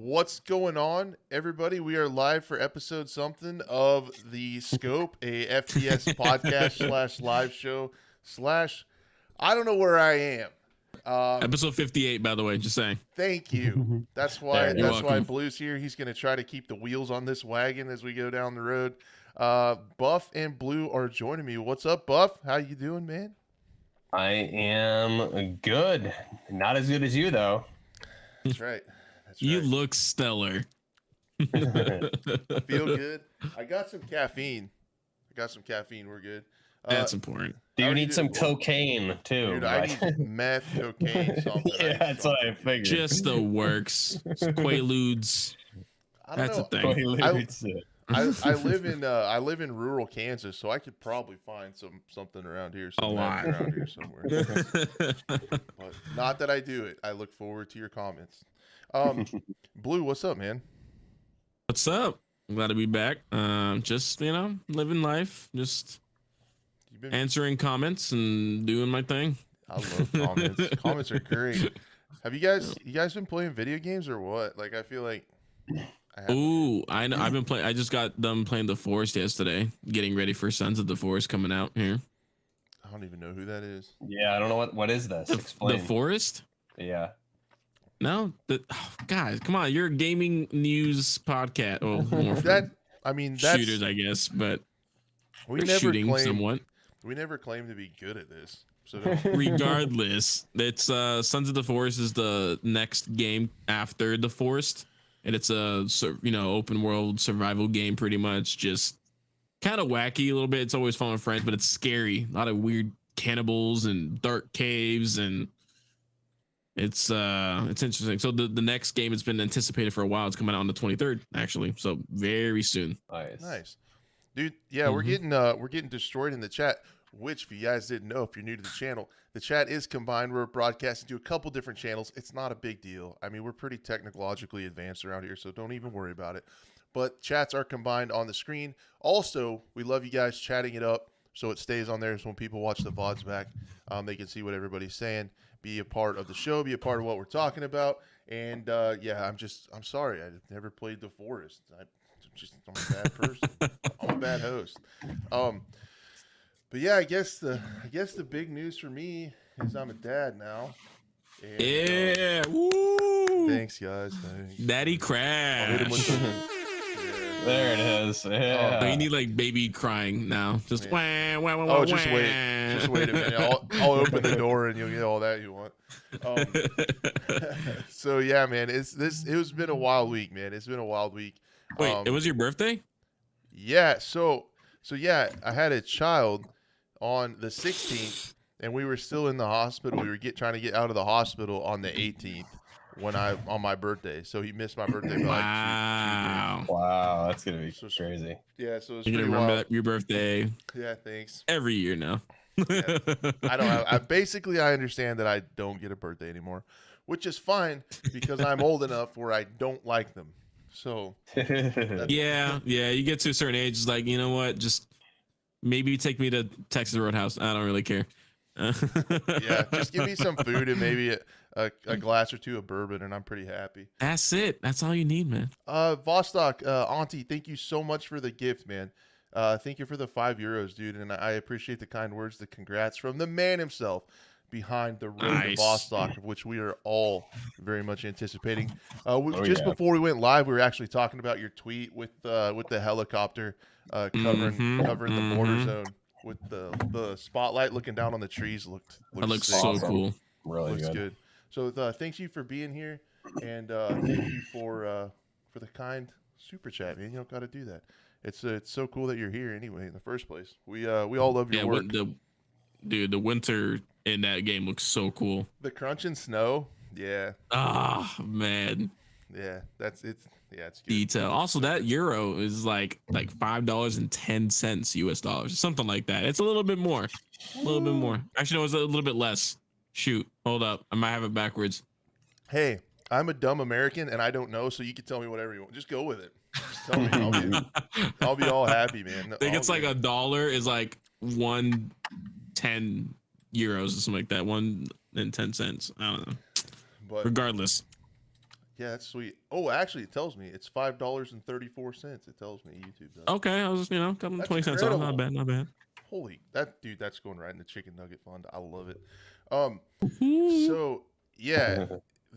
What's going on, everybody? We are live for episode something of the Scope, a FPS podcast slash live show slash. I don't know where I am. Episode 58, by the way, just saying. Thank you. That's why. You're That's why welcome. Blue's here. He's going to try to keep the wheels on this wagon as we go down the road. Buff and Blue are joining me. What's up, Buff? How you doing, man? I am good. Not as good as you, though. That's right. That's You right. look stellar. I feel good. I got some caffeine. We're good. That's important. Do How you are you need some doing? cocaine, too? Dude, I need meth, cocaine, something. Yeah, that's what I figured. Just the works. Quaaludes. I don't That's a know. thing. Quaaludes. I live in rural Kansas, so I could probably find something around here. A lot. Around here somewhere. But not that I do it. I look forward to your comments. Blue, what's up, man? What's up? I'm glad to be back. Just, living life. Just You've been. answering comments and doing my thing. I love comments. Comments are great. Have you guys been playing video games or what? Like, I feel like. Ooh, I know. I've been playing. I just got done playing The Forest yesterday, getting ready for Sons of the Forest coming out here. I don't even know who that is. Yeah, I don't know what is this. The Explain. Forest? Yeah. No, guys, come on. You're a gaming news podcast. Well, more for That's shooters, I guess, but we we're never shooting claimed. somewhat. We never claimed to be good at this. So Regardless, it's Sons of the Forest is the next game after The Forest, and it's a open world survival game, pretty much. Just kind of wacky a little bit. It's always fun with friends, but it's scary. A lot of weird cannibals and dark caves, and it's interesting. So the next game has been anticipated for a while. It's coming out on the 23rd, actually, so very soon. Nice, dude. Yeah, we're getting destroyed in the chat. Which, if you guys didn't know, if you're new to the channel, the chat is combined. We're broadcasting to a couple different channels. It's not a big deal. I mean, we're pretty technologically advanced around here, so don't even worry about it. But chats are combined on the screen. Also, we love you guys chatting it up so it stays on there. So when people watch the VODs back, they can see what everybody's saying, be a part of the show, be a part of what we're talking about. And yeah, I'm sorry. I never played The Forest. I'm a bad person. I'm a bad host. But yeah, I guess the big news for me is I'm a dad now. And, Yeah, woo! Thanks, guys. Thanks. Daddy I'll hit him crash. with the- There it is. Yeah. Oh, you need like baby crying now. Just Yeah. wah, wah, wah, Oh, wah, just wait. wah. Just wait a minute. I'll open the door and you'll get all that you want. So yeah, man, it was been a wild week, man. It's been a wild week. Wait, it was your birthday? Yeah. So yeah, I had a child on the 16th, and we were still in the hospital. We were trying to get out of the hospital on the 18th on my birthday. So he missed my birthday by Wow. Wow, that's going to be crazy. Yeah, so it was You're pretty gonna remember wild. your birthday Yeah, thanks. every year now. Yeah. I understand that I don't get a birthday anymore, which is fine because I'm old enough where I don't like them. So Yeah, you get to a certain age, it's like, you know what? Just maybe take me to Texas Roadhouse. I don't really care. yeah, just give me some food and maybe a glass or two of bourbon, and I'm pretty happy. That's it. That's all you need, man. Vostok, Auntie, thank you so much for the gift, man. Thank you for the €5, dude, and I appreciate the kind words, the congrats from the man himself behind the road Nice. to Vostok, of which we are all very much anticipating. Oh, Just yeah. before we went live, we were actually talking about your tweet with the helicopter covering the border zone with the spotlight looking down on the trees. That looks sick. so Awesome. cool. Really Looks good. good. So thanks you for being here, and thank you for the kind super chat, man. You don't got to do that. It's so cool that you're here anyway in the first place. We all love your Yeah, work. the winter in that game looks so cool. The crunch and snow, yeah, Ah, man. yeah, it's good. Detail. Also, that euro is like $5.10 US dollars, something like that. It's a little bit more. Actually, no, it's a little bit less. Shoot, hold up. I might have it backwards. Hey, I'm a dumb American and I don't know, so you can tell me whatever you want. Just go with it. Just tell me. I'll be all happy, man. I think it's like $1 is like 1.10 euros or something like that. 1.10. I don't know. But Regardless, Yeah, that's sweet. Oh, actually, it tells me it's $5.34. It tells me YouTube does. Okay, I was coming That's 20 cents off. incredible. Not bad. Holy, that's going right in the chicken nugget fund. I love it. Mm-hmm. So yeah,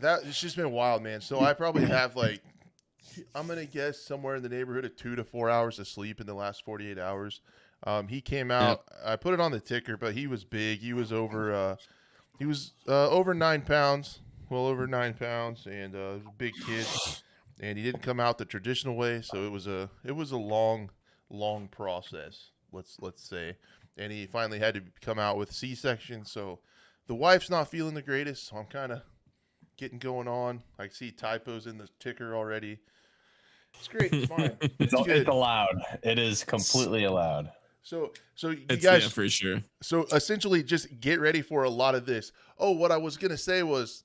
it's just been wild, man. So I probably have like, I'm gonna guess somewhere in the neighborhood of 2 to 4 hours of sleep in the last 48 hours. He came out. I put it on the ticker, but he was big. He was over. Over 9 pounds. Well over 9 pounds, and a big kid. And he didn't come out the traditional way, so it was a long process. Let's say, and he finally had to come out with C-section. So the wife's not feeling the greatest. So I'm kind of getting going on. I see typos in the ticker already. It's great. It's fine. It's allowed. It is completely allowed. So you It's, guys, yeah, for sure. So essentially, just get ready for a lot of this. Oh, what I was gonna say was,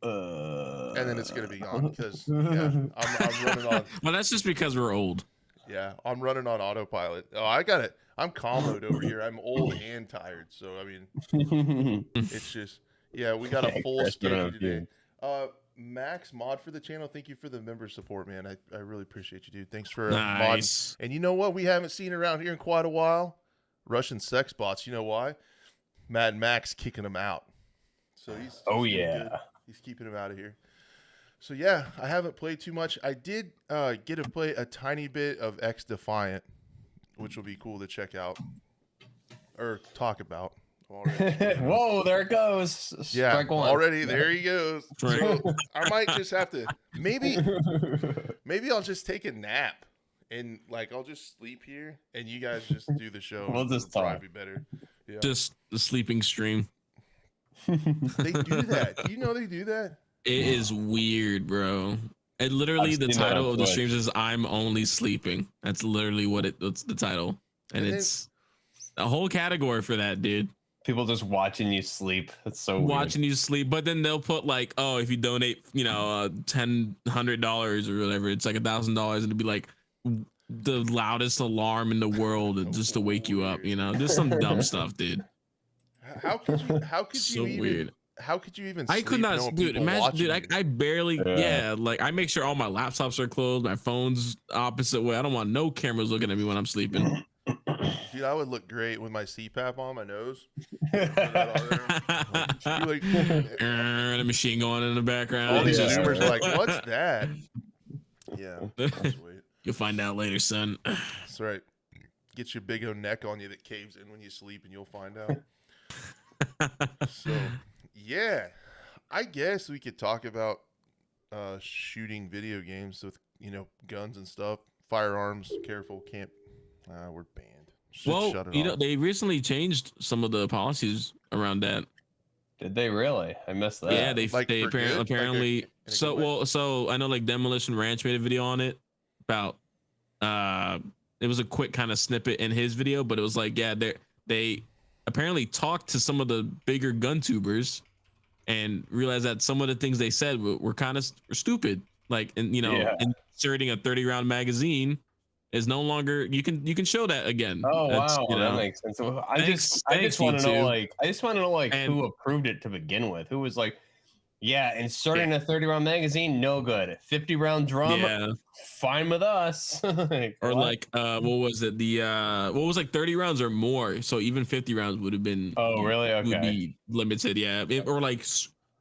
and then it's gonna be gone because I'm running on. Well, that's just because we're old. Yeah, I'm running on autopilot. Oh, I got it. I'm comboed over here. I'm old and tired. So I mean, it's just we got a full schedule today. Max mod for the channel. Thank you for the member support, man. I really appreciate you, dude. Thanks for modding. And you know what? We haven't seen around here in quite a while. Russian sex bots. You know why? Mad Max kicking them out. So he's good. He's keeping him out of here. So yeah, I haven't played too much. I did get to play a tiny bit of XDefiant, which will be cool to check out or talk about. Whoa, there it goes. Yeah, Strike one. already there he goes. So I might just have to maybe I'll just take a nap and like I'll just sleep here and you guys just do the show. We'll just talk. Probably be better. Yeah. Just the sleeping stream. They do that. Do you know they do that? It is weird, bro. And literally the title of the streams is "I'm only sleeping." That's literally what's the title, and it's a whole category for that, dude. People just watching you sleep. That's so weird. Watching you sleep, but then they'll put like, oh, if you donate, $100 or whatever, it's like $1,000, and it'll be like the loudest alarm in the world just to wake you up. Just some dumb stuff, dude. How could So you even? weird. How could you even? I could not, dude. Imagine, dude. I barely, like I make sure all my laptops are closed, my phone's opposite way. I don't want no cameras looking at me when I'm sleeping. Dude, I would look great with my CPAP on my nose. And a machine going in the background. All these zoomers are like, "What's that?" Yeah, sweet. You'll find out later, son. That's right. Get your big old neck on you that caves in when you sleep, and you'll find out. So, yeah, I guess we could talk about shooting video games with guns and stuff, firearms. Careful, can't. We're banned. Shut it off. They recently changed some of the policies around that. Did they really? I missed that. Yeah, they apparently. So I know like Demolition Ranch made a video on it about. It was a quick kind of snippet in his video, but it was like, they apparently talked to some of the bigger gun tubers and realized that some of the things they said were kind of stupid. Like, inserting a 30-round magazine is no longer, you can show that again. Oh, wow. That makes sense. I just want to know who approved it to begin with. Who was like, inserting a 30-round magazine, no good. 50-round drum, fine with us. Or like, what was it? What was like 30 rounds or more? So even 50 rounds would have been. Oh, really? Okay. Would be limited, or like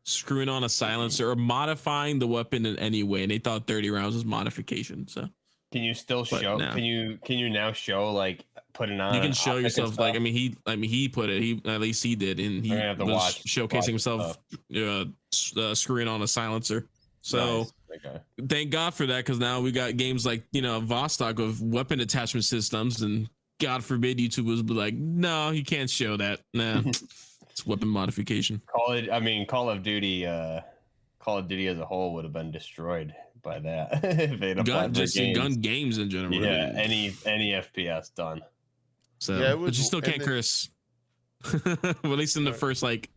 screwing on a silencer or modifying the weapon in any way. And they thought 30 rounds was modification. So. Can you still show? No. Can you now show like putting on? You can show yourself like he put it. At least he did, and he was showcasing himself screwing on a silencer. So thank God for that, because now we got games like Vostok with weapon attachment systems, and God forbid YouTube was like, no, you can't show that. Nah, it's weapon modification. Call of Duty as a whole would have been destroyed by that. If they'd gun games in general. Yeah, any FPS done. So, but you still can't curse. Well, at least in the first, like,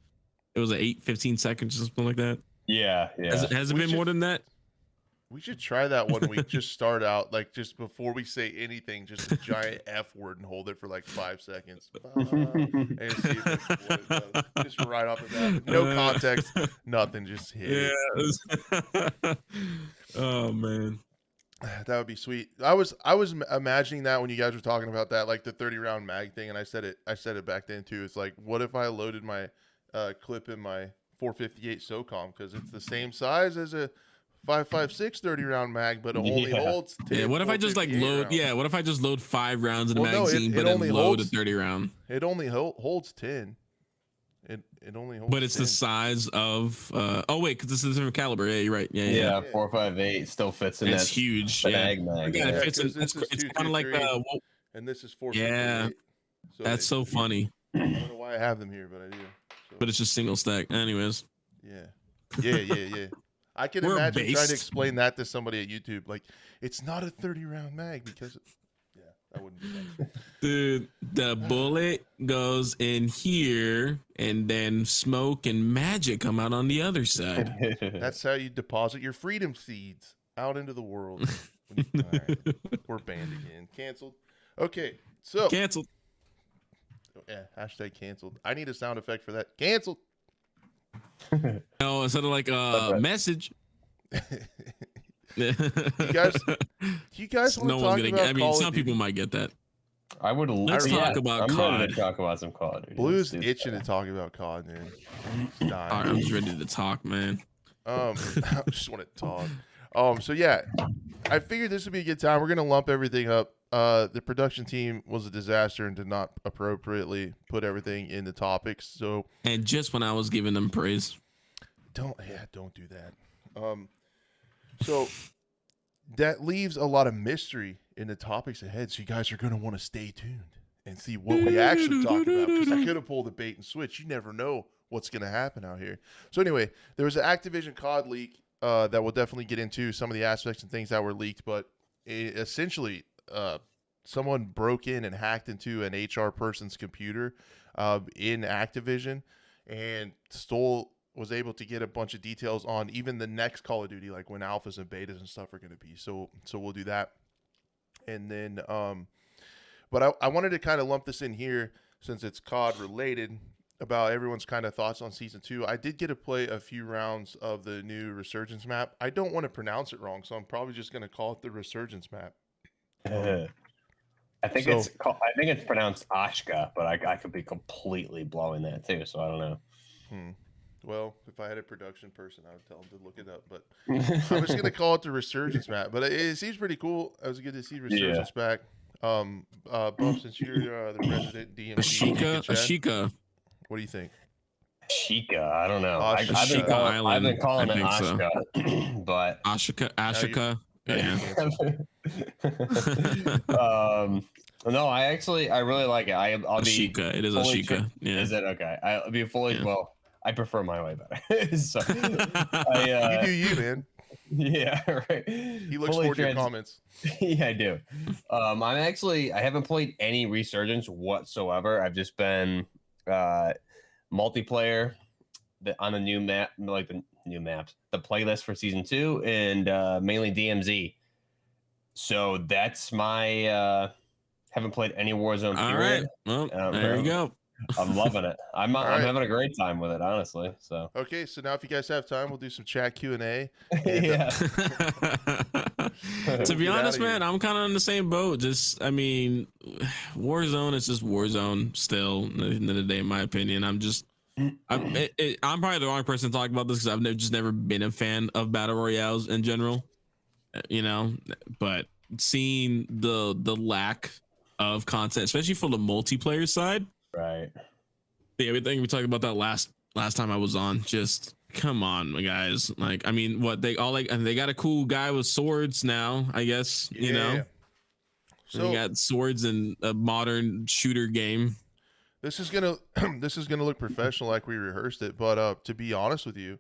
it was 15 seconds or something like that. Yeah. Has it been more than that? We should try that one week. Just start out, like, just before we say anything, just a giant F word and hold it for like 5 seconds. And see if it, what it does. Just right off the bat. No context, nothing. Just hit it. Oh, man. That would be sweet. I was imagining that when you guys were talking about that, like the 30-round mag thing, and I said it back then too. It's like, what if I loaded my clip in my 458 SOCOM, because it's the same size as a 5.56 30-round mag, but it only holds 10. Yeah, what if I just like load? rounds. Yeah, what if I just load 5 rounds in a magazine, but then load a 30 round? It only holds 10. It only holds. But it's 10. the size of. Oh wait, because this is a different caliber. Yeah, you're right. Yeah. 4.58 still fits in. It's that huge. mag. Yeah, it fits in. It's kind of like the. And this is 4.58. Yeah, so that's so funny. I don't know why I have them here, but I do. So. But it's just single stack. Anyways. Yeah. I can imagine trying to explain that to somebody at YouTube. Like, it's not a 30-round mag because, that wouldn't be fun. Dude, the bullet goes in here, and then smoke and magic come out on the other side. That's how you deposit your freedom seeds out into the world. All right. We're banned again. Canceled. Okay, so. Canceled. Yeah, hashtag canceled. I need a sound effect for that. Canceled. No, instead of like a message. you guys want no to one's talk gonna about get. I mean, Call of some Duty? people might get that. I would. Let's talk about I'm COD. ready to talk about some COD. Blue's itching to talk about COD, man. He's dying. All right, I'm just ready to talk, man. I just want to talk. So yeah, I figured this would be a good time. We're gonna lump everything up. The production team was a disaster and did not appropriately put everything in the topics. So, and just when I was giving them praise, don't do that. So that leaves a lot of mystery in the topics ahead. So you guys are gonna want to stay tuned and see what we actually talk about, because I could have pulled a bait and switch. You never know what's gonna happen out here. So anyway, there was an Activision COD leak that we'll definitely get into some of the aspects and things that were leaked, but essentially. Someone broke in and hacked into an HR person's computer in Activision and was able to get a bunch of details on even the next Call of Duty, like when alphas and betas and stuff are going to be. So we'll do that. And then, but I wanted to kind of lump this in here since it's COD related about everyone's kind of thoughts on Season 2. I did get to play a few rounds of the new Resurgence map. I don't want to pronounce it wrong, so I'm probably just going to call it the Resurgence map. I think it's pronounced Ashka, but I could be completely blowing that too, so I don't know. Well, if I had a production person, I would tell them to look it up. But I was gonna call it the Resurgence map. But it seems pretty cool. It was good to see Resurgence back. Buff, since you're the resident DMC, Ashika. What do you think? Ashika, I don't know. I've been calling it Ashka, so. but Ashika. Yeah. No, I really like it. I'll be Ashika. It is Ashika. Yeah. Is it okay? I'll be fully. Yeah. Well, I prefer my way better. So, you do you, man. Yeah, right. He looks forward to your comments. Yeah, I do. I haven't played any Resurgence whatsoever. I've just been multiplayer on the new map, like the new maps, the playlist for Season 2, and mainly DMZ. So that's my haven't played any Warzone. All right. Well, there you go. I'm loving it. I'm having a great time with it, honestly. So okay, so now if you guys have time, we'll do some chat Q&A. Yeah. To be honest, man, I'm kind of in the same boat. Just, I mean, Warzone is just Warzone still. At the end of the day, in my opinion, I'm probably the wrong person to talk about this because I've just never been a fan of battle royales in general. You know, but seeing the lack of content, especially for the multiplayer side. Right. Yeah, I think we talked about that last time I was on. Just come on, my guys. like, I mean, what they got a cool guy with swords now, I guess. Yeah. You know, so you got swords in a modern shooter game. This is gonna look professional, like we rehearsed it. But to be honest with you,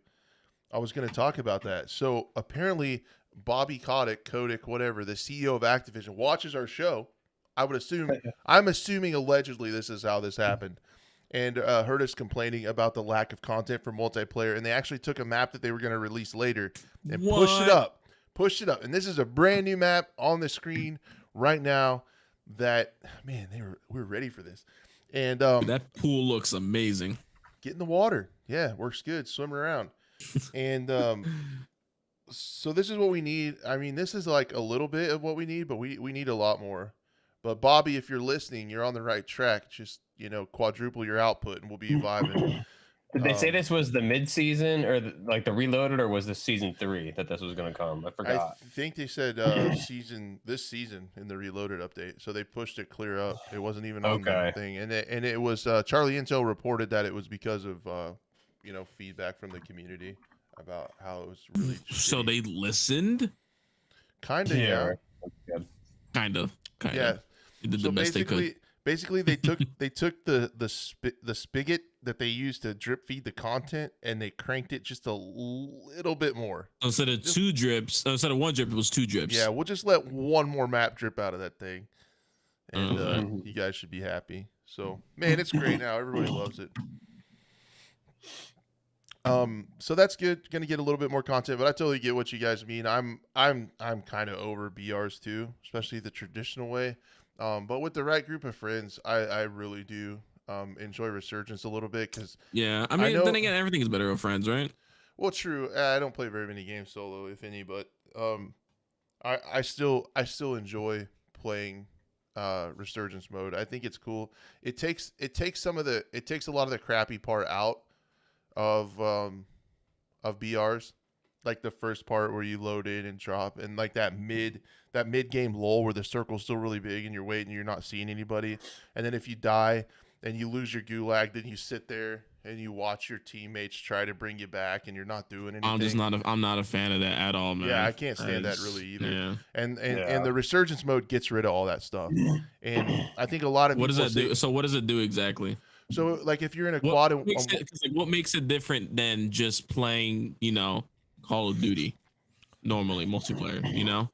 I was gonna talk about that. So apparently, Bobby Kotick, whatever, the CEO of Activision, watches our show. I'm assuming allegedly this is how this happened, and heard us complaining about the lack of content for multiplayer, and they actually took a map that they were going to release later and pushed pushed it up, and this is a brand new map on the screen right now. That man, we're ready for this, and that pool looks amazing. Get in the water, yeah, works good, swimming around, and so this is what we need. I mean, this is like a little bit of what we need, but we need a lot more. But Bobby, if you're listening, you're on the right track. Just quadruple your output, and we'll be vibing. Did they say this was the mid-season or like the Reloaded, or was this season 3 that this was going to come? I forgot. I think they said this season in the Reloaded update, so they pushed it clear up. It wasn't even on the thing, and it was Charlie Intel reported that it was because of feedback from the community about how it was really. So they listened. Kind of, yeah. Kind of. Yeah. They did the best they could. Basically, they took the spigot that they used to drip feed the content, and they cranked it just a little bit more. Instead of 2 drips, instead of 1 drip, it was 2 drips. Yeah, we'll just let one more map drip out of that thing, and you guys should be happy. So, man, it's great now. Everybody loves it. So that's good. Going to get a little bit more content, but I totally get what you guys mean. I'm kind of over BRs too, especially the traditional way. But with the right group of friends, I really do enjoy Resurgence a little bit because I mean, then again, everything is better with friends, right? Well, true. I don't play very many games solo, if any, but I still enjoy playing Resurgence mode. I think it's cool. It takes a lot of the crappy part out of BRs, like the first part where you load in and drop, and like that mid game lull where the circle's still really big and you're waiting, you're not seeing anybody, and then if you die and you lose your gulag, then you sit there and you watch your teammates try to bring you back, and you're not doing anything. I'm not a fan of that at all, man. Yeah, I can't stand that really either. Yeah. And the Resurgence mode gets rid of all that stuff, and I think a lot of what does that do? So what does it do exactly? So, like, if you're in a quad, what makes it different than just playing, Call of Duty, normally multiplayer,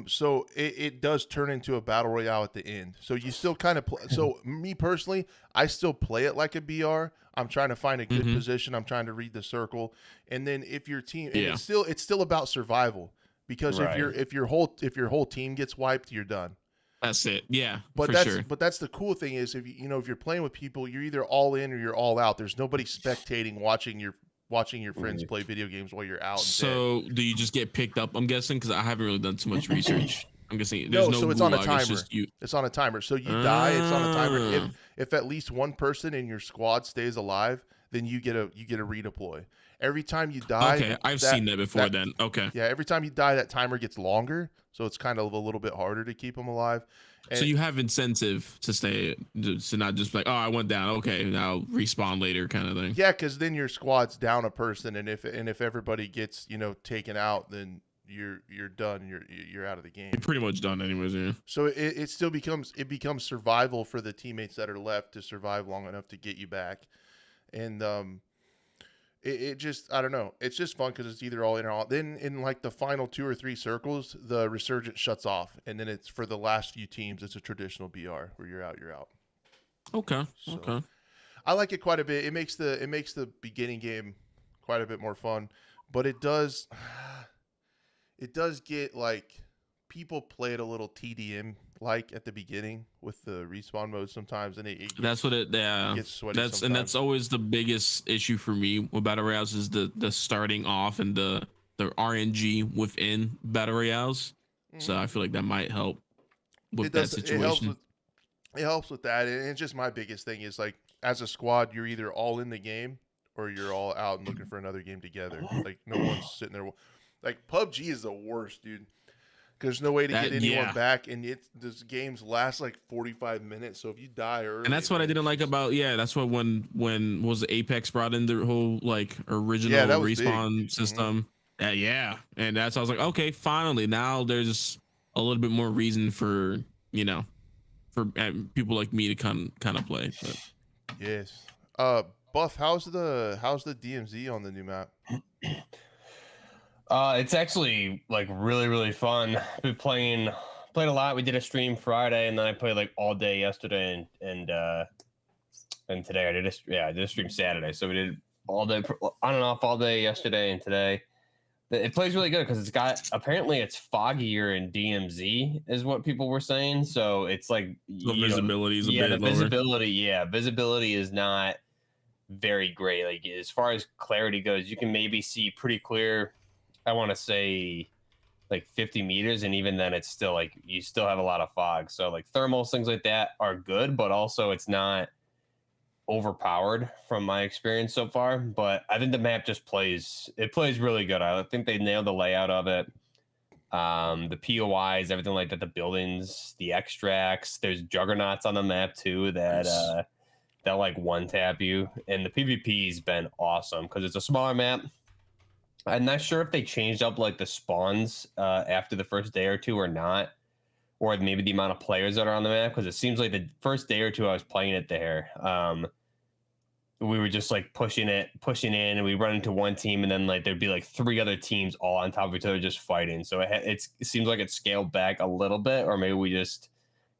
So it does turn into a battle royale at the end. So you still kind of play. So me personally, I still play it like a BR. I'm trying to find a good position. I'm trying to read the circle, and then if your team, and it's still about survival, because if your whole team gets wiped, you're done. That's it. Yeah, but that's the cool thing is if you're playing with people, you're either all in or you're all out. There's nobody spectating watching your friends play video games while you're out. So do you just get picked up? I'm guessing, because I haven't really done too much research. I'm guessing so it's on a timer. It's on a timer. So you die, it's on a timer. If at least one person in your squad stays alive, then you get a redeploy. Every time you die, okay, I've seen that before. Then okay, yeah, every time you die, that timer gets longer, so it's kind of a little bit harder to keep them alive. And so you have incentive to stay, to not just like, oh, I went down, okay, now respawn later, kind of thing. Yeah, because then your squad's down a person, and if everybody gets taken out, then you're done. You're out of the game. You're pretty much done anyways. Yeah. So it still becomes survival for the teammates that are left to survive long enough to get you back, and It just, I don't know. It's just fun because it's either all in or all. Then in like the final 2 or 3 circles, the Resurgence shuts off, and then it's for the last few teams. It's a traditional BR where you're out. Okay. So, okay. I like it quite a bit. It makes the beginning game quite a bit more fun, but it does get like people play it a little TDM like at the beginning with the respawn mode sometimes, and it that's what it gets sweaty. That's always the biggest issue for me with battle royales is the starting off and the RNG within battle royales. So I feel like that might help with that situation. It helps with that, and it's just my biggest thing is like as a squad, you're either all in the game or you're all out and looking for another game together. Like no one's sitting there. Like PUBG is the worst, dude. There's no way to get anyone back, and this games last like 45 minutes. So if you die early, and that's what I didn't like about that's what when was Apex brought in the whole like original respawn system. And that's I was like, okay, finally now there's a little bit more reason for for people like me to kind of play. But. Yes, Buff, how's the DMZ on the new map? It's actually like really, really fun. Been played a lot. We did a stream Friday, and then I played like all day yesterday and today. I did a stream Saturday. So we did all day on and off all day yesterday and today. It plays really good because it's foggier in DMZ is what people were saying. So it's like the visibility is a bit lower. Visibility is not very great. Like as far as clarity goes, you can maybe see pretty clear. I want to say like 50 meters, and even then, it's still like you still have a lot of fog. So like thermals, things like that are good, but also it's not overpowered from my experience so far. But I think the map just plays really good. I think they nailed the layout of it. The POIs, everything like that, the buildings, the extracts. There's juggernauts on the map too that like one tap you, and the PvP's been awesome because it's a smaller map. I'm not sure if they changed up like the spawns after the first day or two or not, or maybe the amount of players that are on the map, because it seems like the first day or two I was playing it there, we were just like pushing in, and we run into one team, and then like there'd be like 3 other teams all on top of each other just fighting. So it seems like it's scaled back a little bit, or maybe we just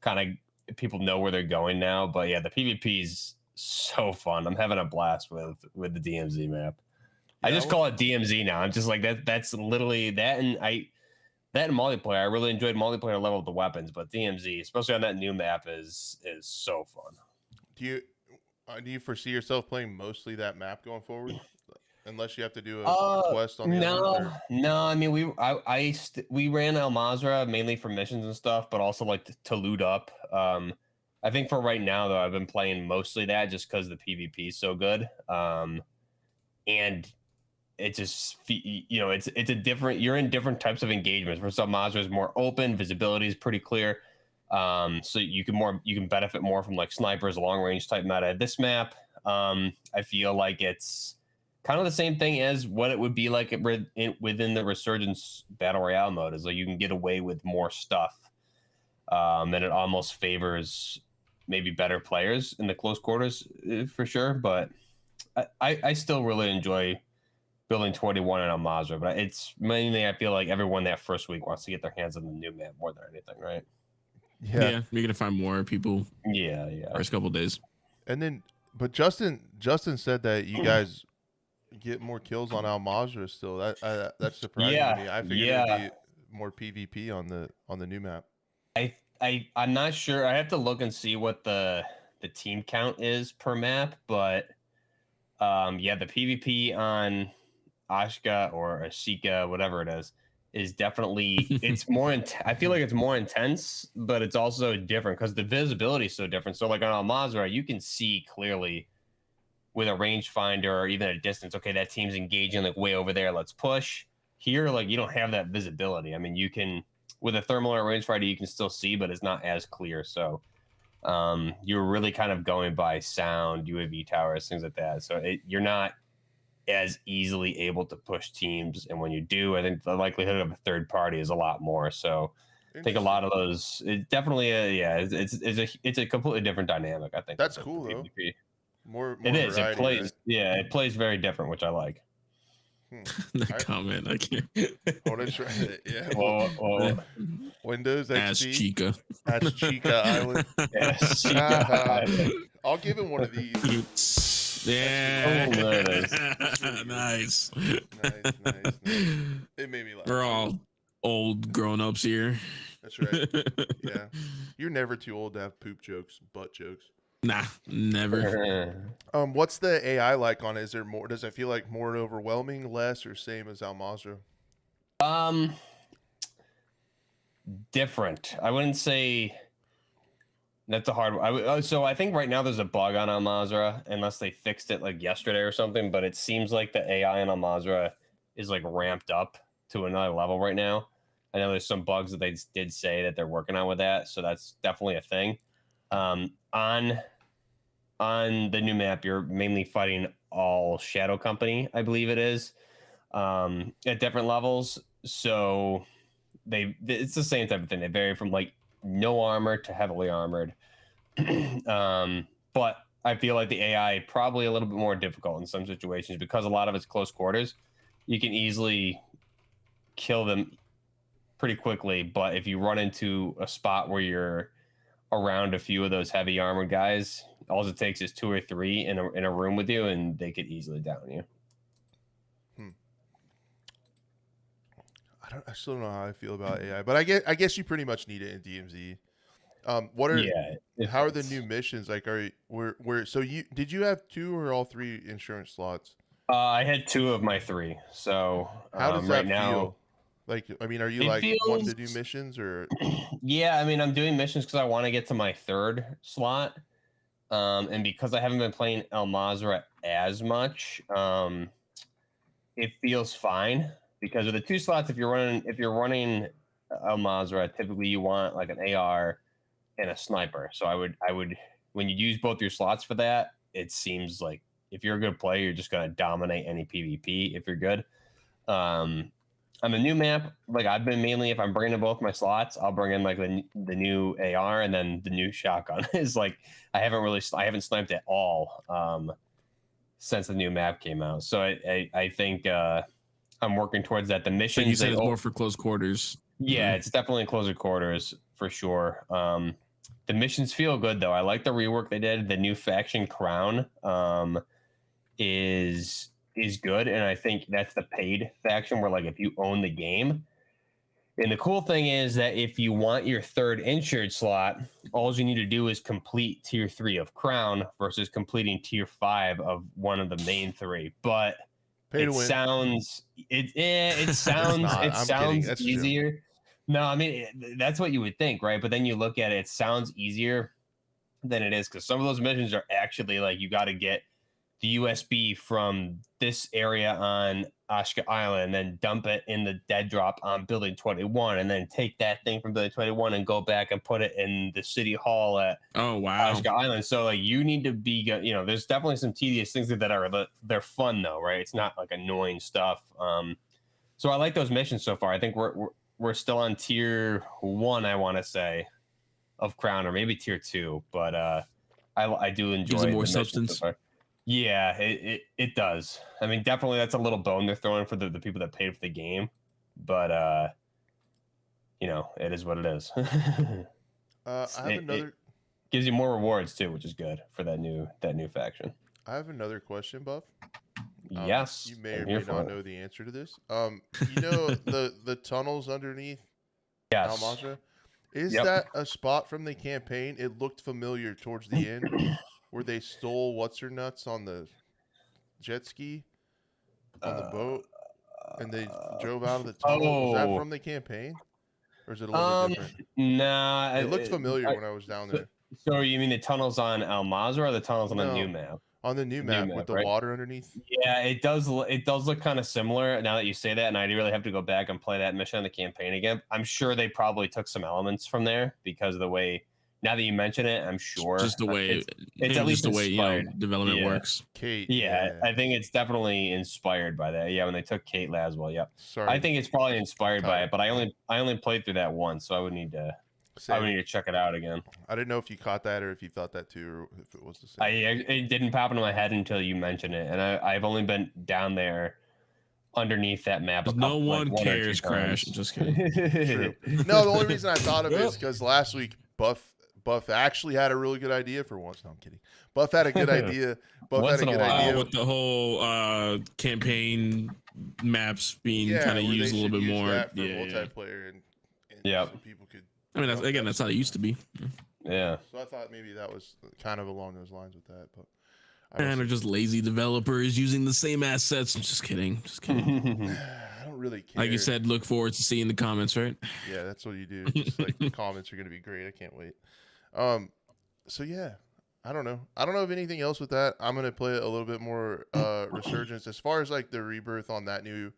kind of people know where they're going now. But yeah, the PvP is so fun. I'm having a blast with the DMZ map. I just call it DMZ now. I'm just like that. That's literally that, and multiplayer. I really enjoyed multiplayer level of the weapons, but DMZ, especially on that new map, is so fun. Do you foresee yourself playing mostly that map going forward, unless you have to do a quest on the others? No. I mean, we ran Al Mazrah mainly for missions and stuff, but also like to loot up. I think for right now though, I've been playing mostly that just because the PvP is so good. And it just, it's a different, you're in different types of engagements. For some, Mazrah is more open, visibility is pretty clear. So you can benefit more from like snipers, long range type meta. This map, I feel like it's kind of the same thing as what it would be like within the Resurgence Battle Royale mode, is like you can get away with more stuff. And it almost favors maybe better players in the close quarters for sure. But I still really enjoy building 21 on Al Mazrah, but it's mainly, I feel like everyone that first week wants to get their hands on the new map more than anything, right? Yeah, you're gonna find more people. Yeah. First couple of days, and then, but Justin said that you guys get more kills on Al Mazrah still. That's surprising to me. I figured it'd be more PvP on the new map. I'm not sure. I have to look and see what the team count is per map, but the PvP on Ashka or Ashika, whatever it is definitely, it's more I feel like it's more intense, but it's also different because the visibility is so different. So like on Al Mazrah, you can see clearly with a rangefinder or even a distance, okay, that team's engaging like way over there, let's push. Here, like you don't have that visibility. I mean, you can, with a thermal or rangefinder, you can still see, but it's not as clear. So you're really kind of going by sound, UAV towers, things like that. So you're not as easily able to push teams, and when you do, I think the likelihood of a third party is a lot more. So I think a lot of those, it definitely it's a completely different dynamic. I think that's cool though. More it is. Variety, it plays right? it plays very different, which I like. Comment, I can't. Oh, that's right. Yeah. Well, Windows XP. Ask Chica. Ask Chica Island. Yes, Chica Island. I'll give him one of these. Yeah. Oh, there it is. Nice. Nice. It made me laugh. We're all old grown-ups here. That's right. Yeah. You're never too old to have poop jokes, butt jokes. Nah, never. What's the AI like on it? Is there more? Does it feel like more overwhelming, less, or same as Al Mazrah? Different. I wouldn't say. That's a hard one. So I think right now there's a bug on Al Mazrah, unless they fixed it like yesterday or something. But it seems like the AI on Al Mazrah is like ramped up to another level right now. I know there's some bugs that they did say that they're working on with that, so that's definitely a thing. On the new map, you're mainly fighting all Shadow Company, I believe it is, at different levels. So it's the same type of thing. They vary from like no armor to heavily armored. But I feel like the AI probably a little bit more difficult in some situations because a lot of it's close quarters. You can easily kill them pretty quickly, but if you run into a spot where you're around a few of those heavy armored guys, all it takes is 2 or 3 in a room with you, and they could easily down you. I still don't know how I feel about AI, but I guess you pretty much need it in DMZ. How are the new missions? Like, so did you have 2 or all 3 insurance slots? I had 2 of my 3. So how does that right feel? Now, like, I mean, are you like wanting to do missions or? Yeah, I mean, I'm doing missions because I want to get to my 3rd slot, and because I haven't been playing El Mazra as much, it feels fine. Because with the 2 slots, if you're running El Mazra, typically you want like an AR and a sniper. So I would when you use both your slots for that, it seems like if you're a good player, you're just gonna dominate any PvP if you're good. On the new map, like I've been mainly, if I'm bringing in both my slots, I'll bring in like the new AR, and then the new shotgun is like I haven't sniped at all since the new map came out. So I think I'm working towards that. The missions, but you said it's more for close quarters. Yeah, it's definitely closer quarters for sure. The missions feel good though. I like the rework they did. The new faction crown is good, and I think that's the paid faction where like if you own the game. And the cool thing is that if you want your 3rd insured slot, all you need to do is complete tier 3 of crown versus completing tier 5 of one of the main 3. But it sounds easier. True. No, I mean that's what you would think, right? But then you look at it, it sounds easier than it is, because some of those missions are actually like you got to get the USB from this area on Ashka Island, and then dump it in the dead drop on Building 21, and then take that thing from Building 21 and go back and put it in the city hall at Ashka Island. So like you need to be, there's definitely some tedious things that are they're fun though, right? It's not like annoying stuff. So I like those missions so far. I think we're still on tier 1, I want to say, of crown, or maybe tier 2, but I do enjoy Gives it more substance. So yeah, it does. I mean, definitely that's a little bone they're throwing for the people that paid for the game, but it is what it is. I have another. It gives you more rewards too, which is good for that new faction. I have another question, Buff. Yes, you may or may not know the answer to this. The tunnels underneath Al Mazra, is that a spot from the campaign? It looked familiar towards the end, where they stole what's her nuts on the jet ski on the boat, and they drove out of the tunnel. Was that from the campaign, or is it a little bit different? Nah, it looked familiar when I was down there. So you mean the tunnels on El Mazra or the tunnels on the new map? On the new map with the water underneath. Yeah, it does look kind of similar now that you say that, and I do really have to go back and play that mission on the campaign again. I'm sure they probably took some elements from there because of the way. Now that you mention it, I'm sure just the way it's at least the way development works. Kate, yeah, I think it's definitely inspired by that. Yeah, when they took Kate Laswell, yep. Sorry, I think it's probably inspired by it, but I only played through that once, so I would need to. I would need to check it out again. I didn't know if you caught that or if you thought that too, or if it was the same. It didn't pop into my head until you mentioned it, and I've only been down there underneath that map. No one cares, Crash. Just kidding. True. No, the only reason I thought of it is because last week Buff actually had a really good idea for once. No, I'm kidding. Buff had a good idea. Buff had a good idea with the whole campaign maps being kind of used a little bit more. That for multiplayer and so people could. I mean, that's how it used to be. Yeah. So I thought maybe that was kind of along those lines with that, but. And they're just lazy developers using the same assets. I'm just kidding. I don't really care. Like you said, look forward to seeing the comments, right? Yeah, that's what you do. Just like the comments are going to be great. I can't wait. So yeah, I don't know. I don't know of anything else with that. I'm going to play a little bit more Resurgence. As far as like the rebirth on that new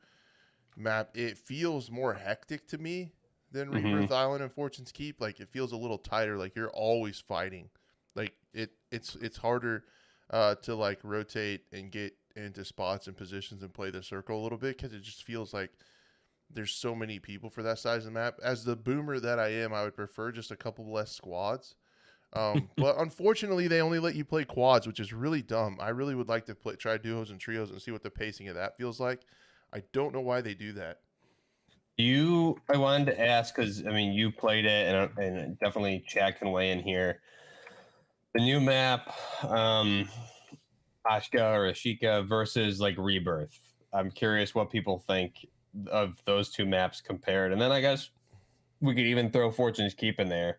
map, it feels more hectic to me than Rebirth Island and Fortune's Keep. Like it feels a little tighter. Like you're always fighting. Like it's harder to like rotate and get into spots and positions and play the circle a little bit, because it just feels like there's so many people for that size of the map. As the boomer that I am, I would prefer just a couple less squads. But unfortunately, they only let you play quads, which is really dumb. I really would like to try duos and trios and see what the pacing of that feels like. I don't know why they do that. I wanted to ask, because I mean, you played it, and definitely Chad can weigh in here. The new map, Ashka or Ashika versus like Rebirth. I'm curious what people think of those two maps compared, and then I guess we could even throw Fortune's Keep in there.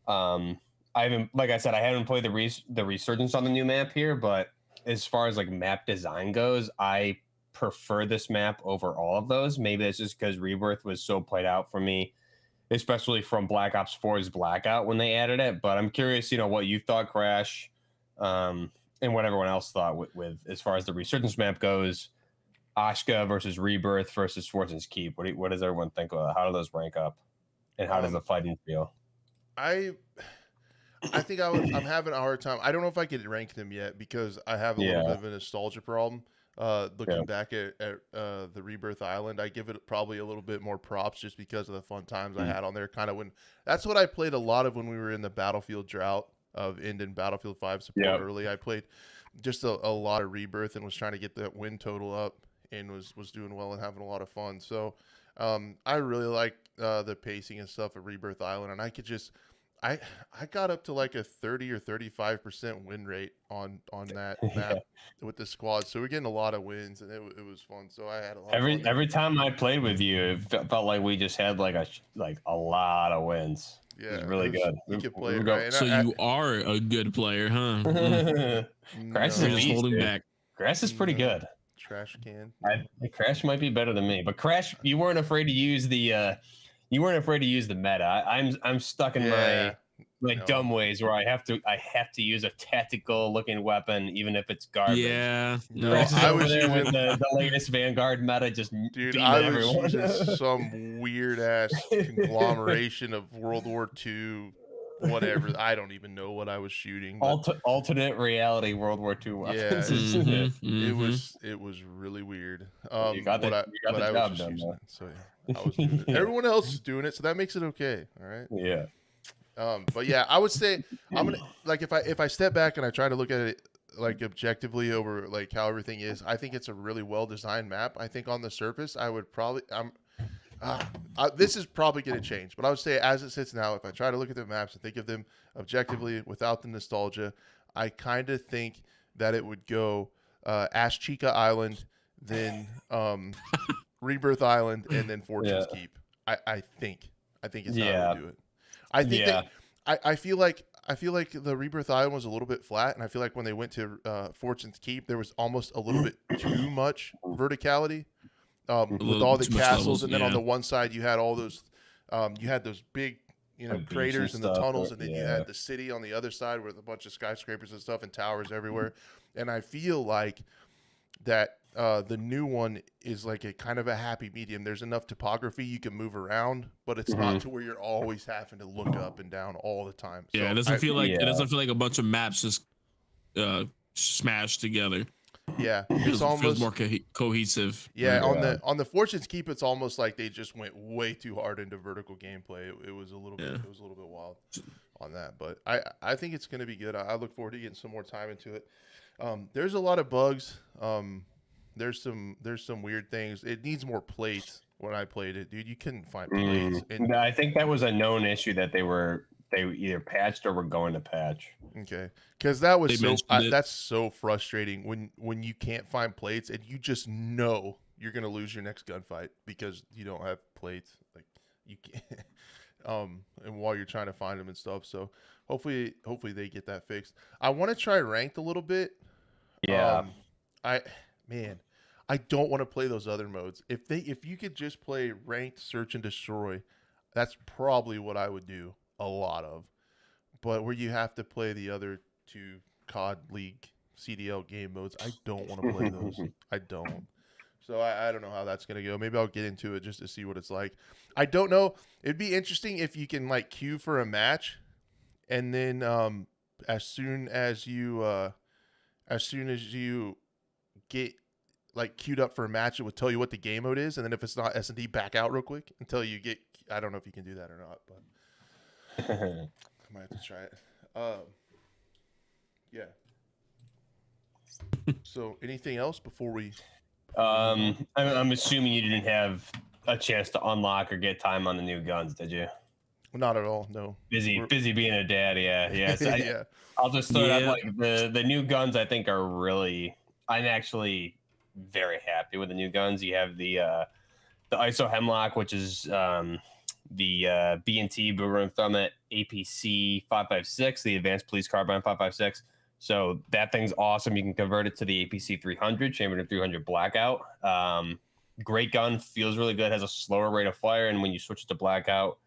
I haven't, like I said, I haven't played the Resurgence on the new map here, but as far as like map design goes, I prefer this map over all of those. Maybe it's just because Rebirth was so played out for me, especially from Black Ops 4's Blackout when they added it. But I'm curious, what you thought, Crash, and what everyone else thought with as far as the Resurgence map goes. Ashka versus Rebirth versus Fortune's Keep. What does everyone think of that? How do those rank up, and how does the fighting feel? I think I'm having a hard time. I don't know if I could rank them yet because I have a little bit of a nostalgia problem. Looking back at the Rebirth Island, I give it probably a little bit more props just because of the fun times I had on there. Kind of when that's what I played a lot of when we were in the Battlefield drought of ending Battlefield 5 support early. I played just a lot of Rebirth and was trying to get that win total up and was doing well and having a lot of fun. So I really like the pacing and stuff at Rebirth Island, and I could just I got up to like a 30 or 35% win rate on that map with the squad. So we're getting a lot of wins, and it was fun. So I had a lot of fun. Every time I played with you, it felt like we just had like a lot of wins. Yeah, it was really good. You could play it, right? So you are a good player, huh? Crash is just holding back. Crash is pretty good. Trash can. Crash might be better than me, but Crash, you weren't afraid to use the meta. I'm stuck in my dumb ways where I have to use a tactical looking weapon even if it's garbage. Yeah. No, I was there with the latest Vanguard meta, just I was everyone. using some weird ass conglomeration of World War II. Whatever, I don't even know what I was shooting. Alternate reality World War II weapons. Yeah, it was really weird. You got the job done. So yeah, I was doing it. Everyone else is doing it, so that makes it okay. All right. Yeah. But yeah, I would say I'm gonna like if I step back and I try to look at it like objectively over like how everything is, I think it's a really well designed map. I think on the surface, I would probably this is probably going to change, but I would say as it sits now, if I try to look at the maps and think of them objectively without the nostalgia, I kind of think that it would go Ash Chica Island, then Rebirth Island, and then Fortune's Keep. I think it's how I would do it. I think that I feel like the Rebirth Island was a little bit flat, and I feel like when they went to Fortune's Keep, there was almost a little bit too much verticality. With all the castles, and then on the one side you had all those, you had those big, craters and the tunnels, and then you had the city on the other side with a bunch of skyscrapers and stuff and towers everywhere. And I feel like that the new one is like a kind of a happy medium. There's enough topography you can move around, but it's not to where you're always having to look up and down all the time. So it doesn't feel like a bunch of maps just smashed together. Yeah, it's almost more cohesive. Yeah, on the Fortune's Keep, it's almost like they just went way too hard into vertical gameplay. It was a little bit wild on that, but I think it's going to be good. I look forward to getting some more time into it. There's a lot of bugs. There's some weird things. It needs more plates. When I played it, dude, you couldn't find plates. And I think that was a known issue that they either patched or were going to patch. Okay, because that's so frustrating when you can't find plates and you just know you're gonna lose your next gunfight because you don't have plates. Like you can't, and while you're trying to find them and stuff. So hopefully they get that fixed. I want to try ranked a little bit. Yeah. I don't want to play those other modes. If you could just play ranked, search and destroy, that's probably what I would do a lot of. But where you have to play the other two COD League CDL game modes, I don't want to play those. I don't. So I don't know how that's going to go. Maybe I'll get into it just to see what it's like. I don't know. It'd be interesting if you can like queue for a match, and then as soon as you get like queued up for a match, it would tell you what the game mode is, and then if it's not S&D, back out real quick until you get. I don't know if you can do that or not, but I might have to try it. Yeah. So, anything else before we? I'm assuming you didn't have a chance to unlock or get time on the new guns, did you? Not at all. No. Busy being a dad. Yeah. So I'll just throw it out like the new guns. I think are really. I'm actually very happy with the new guns. You have the the ISO Hemlock, which is the B&T Boomerang Thummet APC 556, the Advanced Police Carbine 556. So that thing's awesome. You can convert it to the APC 300, Chamberlain 300 Blackout. Great gun, feels really good, has a slower rate of fire, and when you switch it to Blackout,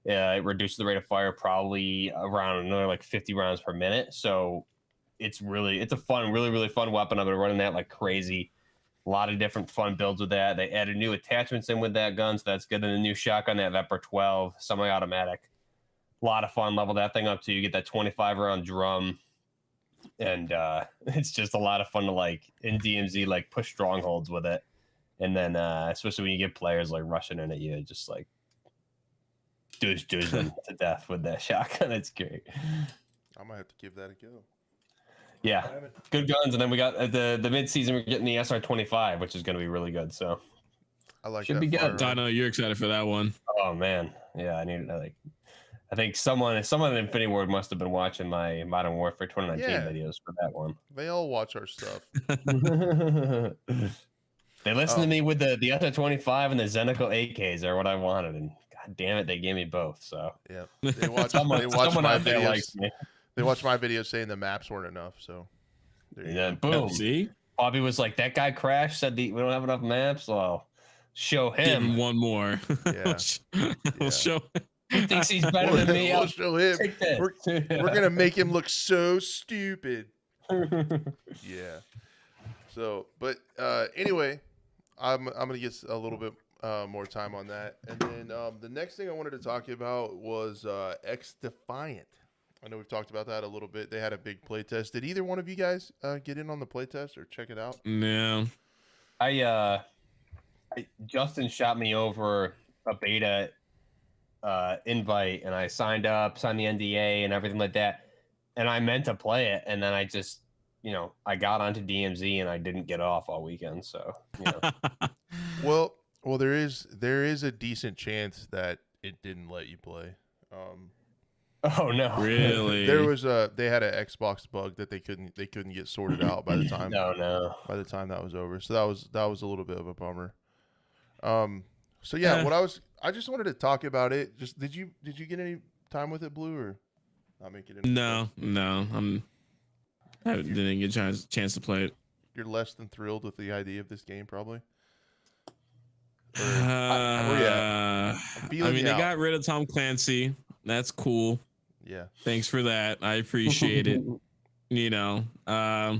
it reduces the rate of fire probably around another like 50 rounds per minute. So it's a fun, really fun weapon. I've been running that like crazy. A lot of different fun builds with that. They added new attachments in with that gun, so that's good. And the new shotgun, that Vepr 12 semi-automatic. A lot of fun. Level that thing up to you get that 25 round drum, and it's just a lot of fun to like in DMZ like push strongholds with it. And then especially when you get players like rushing in at you, just like douche them to death with that shotgun. It's great. I might have to give that a go. Yeah, good guns. And then we got the mid-season, we're getting the SR25, which is going to be really good. So I like should that be good. I know you're excited for that one. Oh man, yeah, I think someone in Infinity Ward must have been watching my Modern Warfare 2019 videos for that one. They all watch our stuff. They listened to me with the SR25 and the Zenico AKs are what I wanted, and god damn it, they gave me both. So yeah, they watch my videos. They watched my videos saying the maps weren't enough. So boom. See, Bobby was like, "That guy crashed. Said we don't have enough maps. Well, show him. Give him one more. Yeah, we'll show. He thinks he's better than me. We'll show him. We're gonna make him look so stupid." Yeah. So, but anyway, I'm gonna get a little bit more time on that, and then the next thing I wanted to talk about was XDefiant. I know we've talked about that a little bit. They had a big play test. Did either one of you guys get in on the play test or check it out? No. Justin shot me over a beta invite, and I signed the NDA and everything like that, and I meant to play it, and then I just, I got onto DMZ and I didn't get off all weekend. So, well, there is a decent chance that it didn't let you play. Oh no! Really? They had an Xbox bug that they couldn't get sorted out by the time. No. By the time that was over, so that was a little bit of a bummer. So yeah, I just wanted to talk about it. Just did you get any time with it, Blue, or not make it? No. I didn't get a chance to play it. You're less than thrilled with the idea of this game, probably. I mean, they got rid of Tom Clancy. That's cool. Yeah. Thanks for that. I appreciate it. I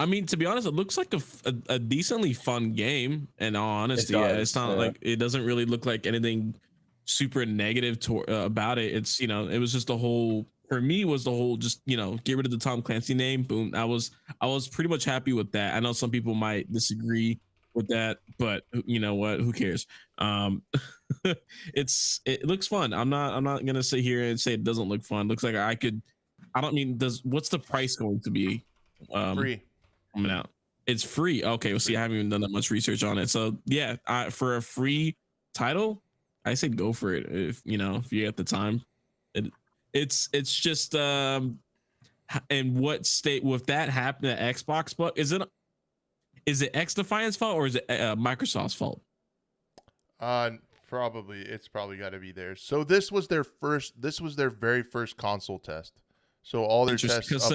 mean, to be honest, it looks like a decently fun game. In all honesty, it's not like it doesn't really look like anything super negative about it. It's it was just for me was the whole just get rid of the Tom Clancy name. Boom. I was pretty much happy with that. I know some people might disagree with that, but you know what? Who cares? It looks fun. I'm not gonna sit here and say it doesn't look fun. Looks like what's the price going to be? Free. Coming out. It's free. Okay, well, see, I haven't even done that much research on it. So yeah, for a free title, I say go for it. If you get the time, it's just in what state with that happening at Xbox? But is it XDefiant's fault or is it Microsoft's fault? It's probably got to be theirs. So this was their very first console test. So all their tests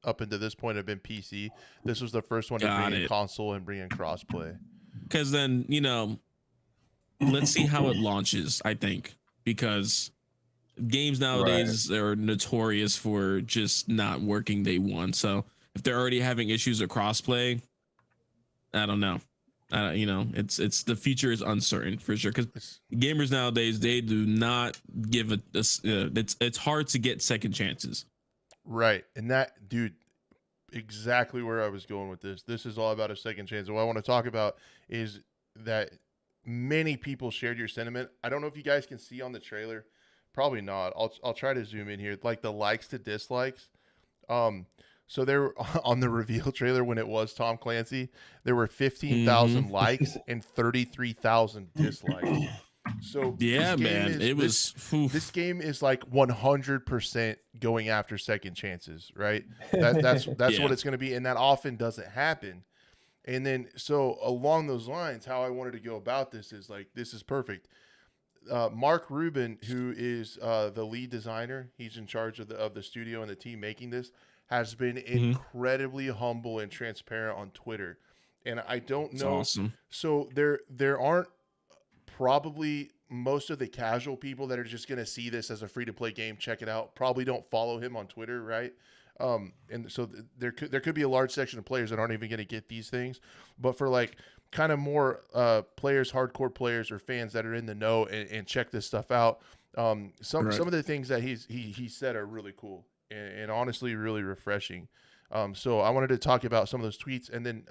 up into this point have been PC. This was the first one to bring in console and bring in crossplay. Because then, let's see how it launches, I think. Because games nowadays are notorious for just not working day one. So if they're already having issues with crossplay, I don't know. It's the future is uncertain for sure. Because gamers nowadays, they do not give it's hard to get second chances. Right. And that, dude, exactly where I was going with this. This is all about a second chance. And what I want to talk about is that many people shared your sentiment. I don't know if you guys can see on the trailer. Probably not. I'll try to zoom in here. Like the likes to dislikes. So there on the reveal trailer when it was Tom Clancy, there were 15,000 likes and 33,000 dislikes. So yeah, man, this game is like 100% going after second chances, right? That's what it's going to be, and that often doesn't happen. And then, so along those lines, how I wanted to go about this is like, this is perfect. Mark Rubin, who is the lead designer, he's in charge of the studio and the team making this, has been incredibly humble and transparent on Twitter. And I don't know. That's awesome. So there aren't probably most of the casual people that are just going to see this as a free to play game, check it out, probably don't follow him on Twitter, right? And so there could be a large section of players that aren't even going to get these things, but for like kind of more players, hardcore players or fans that are in the know and check this stuff out, some of the things that he said are really cool and honestly really refreshing. So I wanted to talk about some of those tweets, and then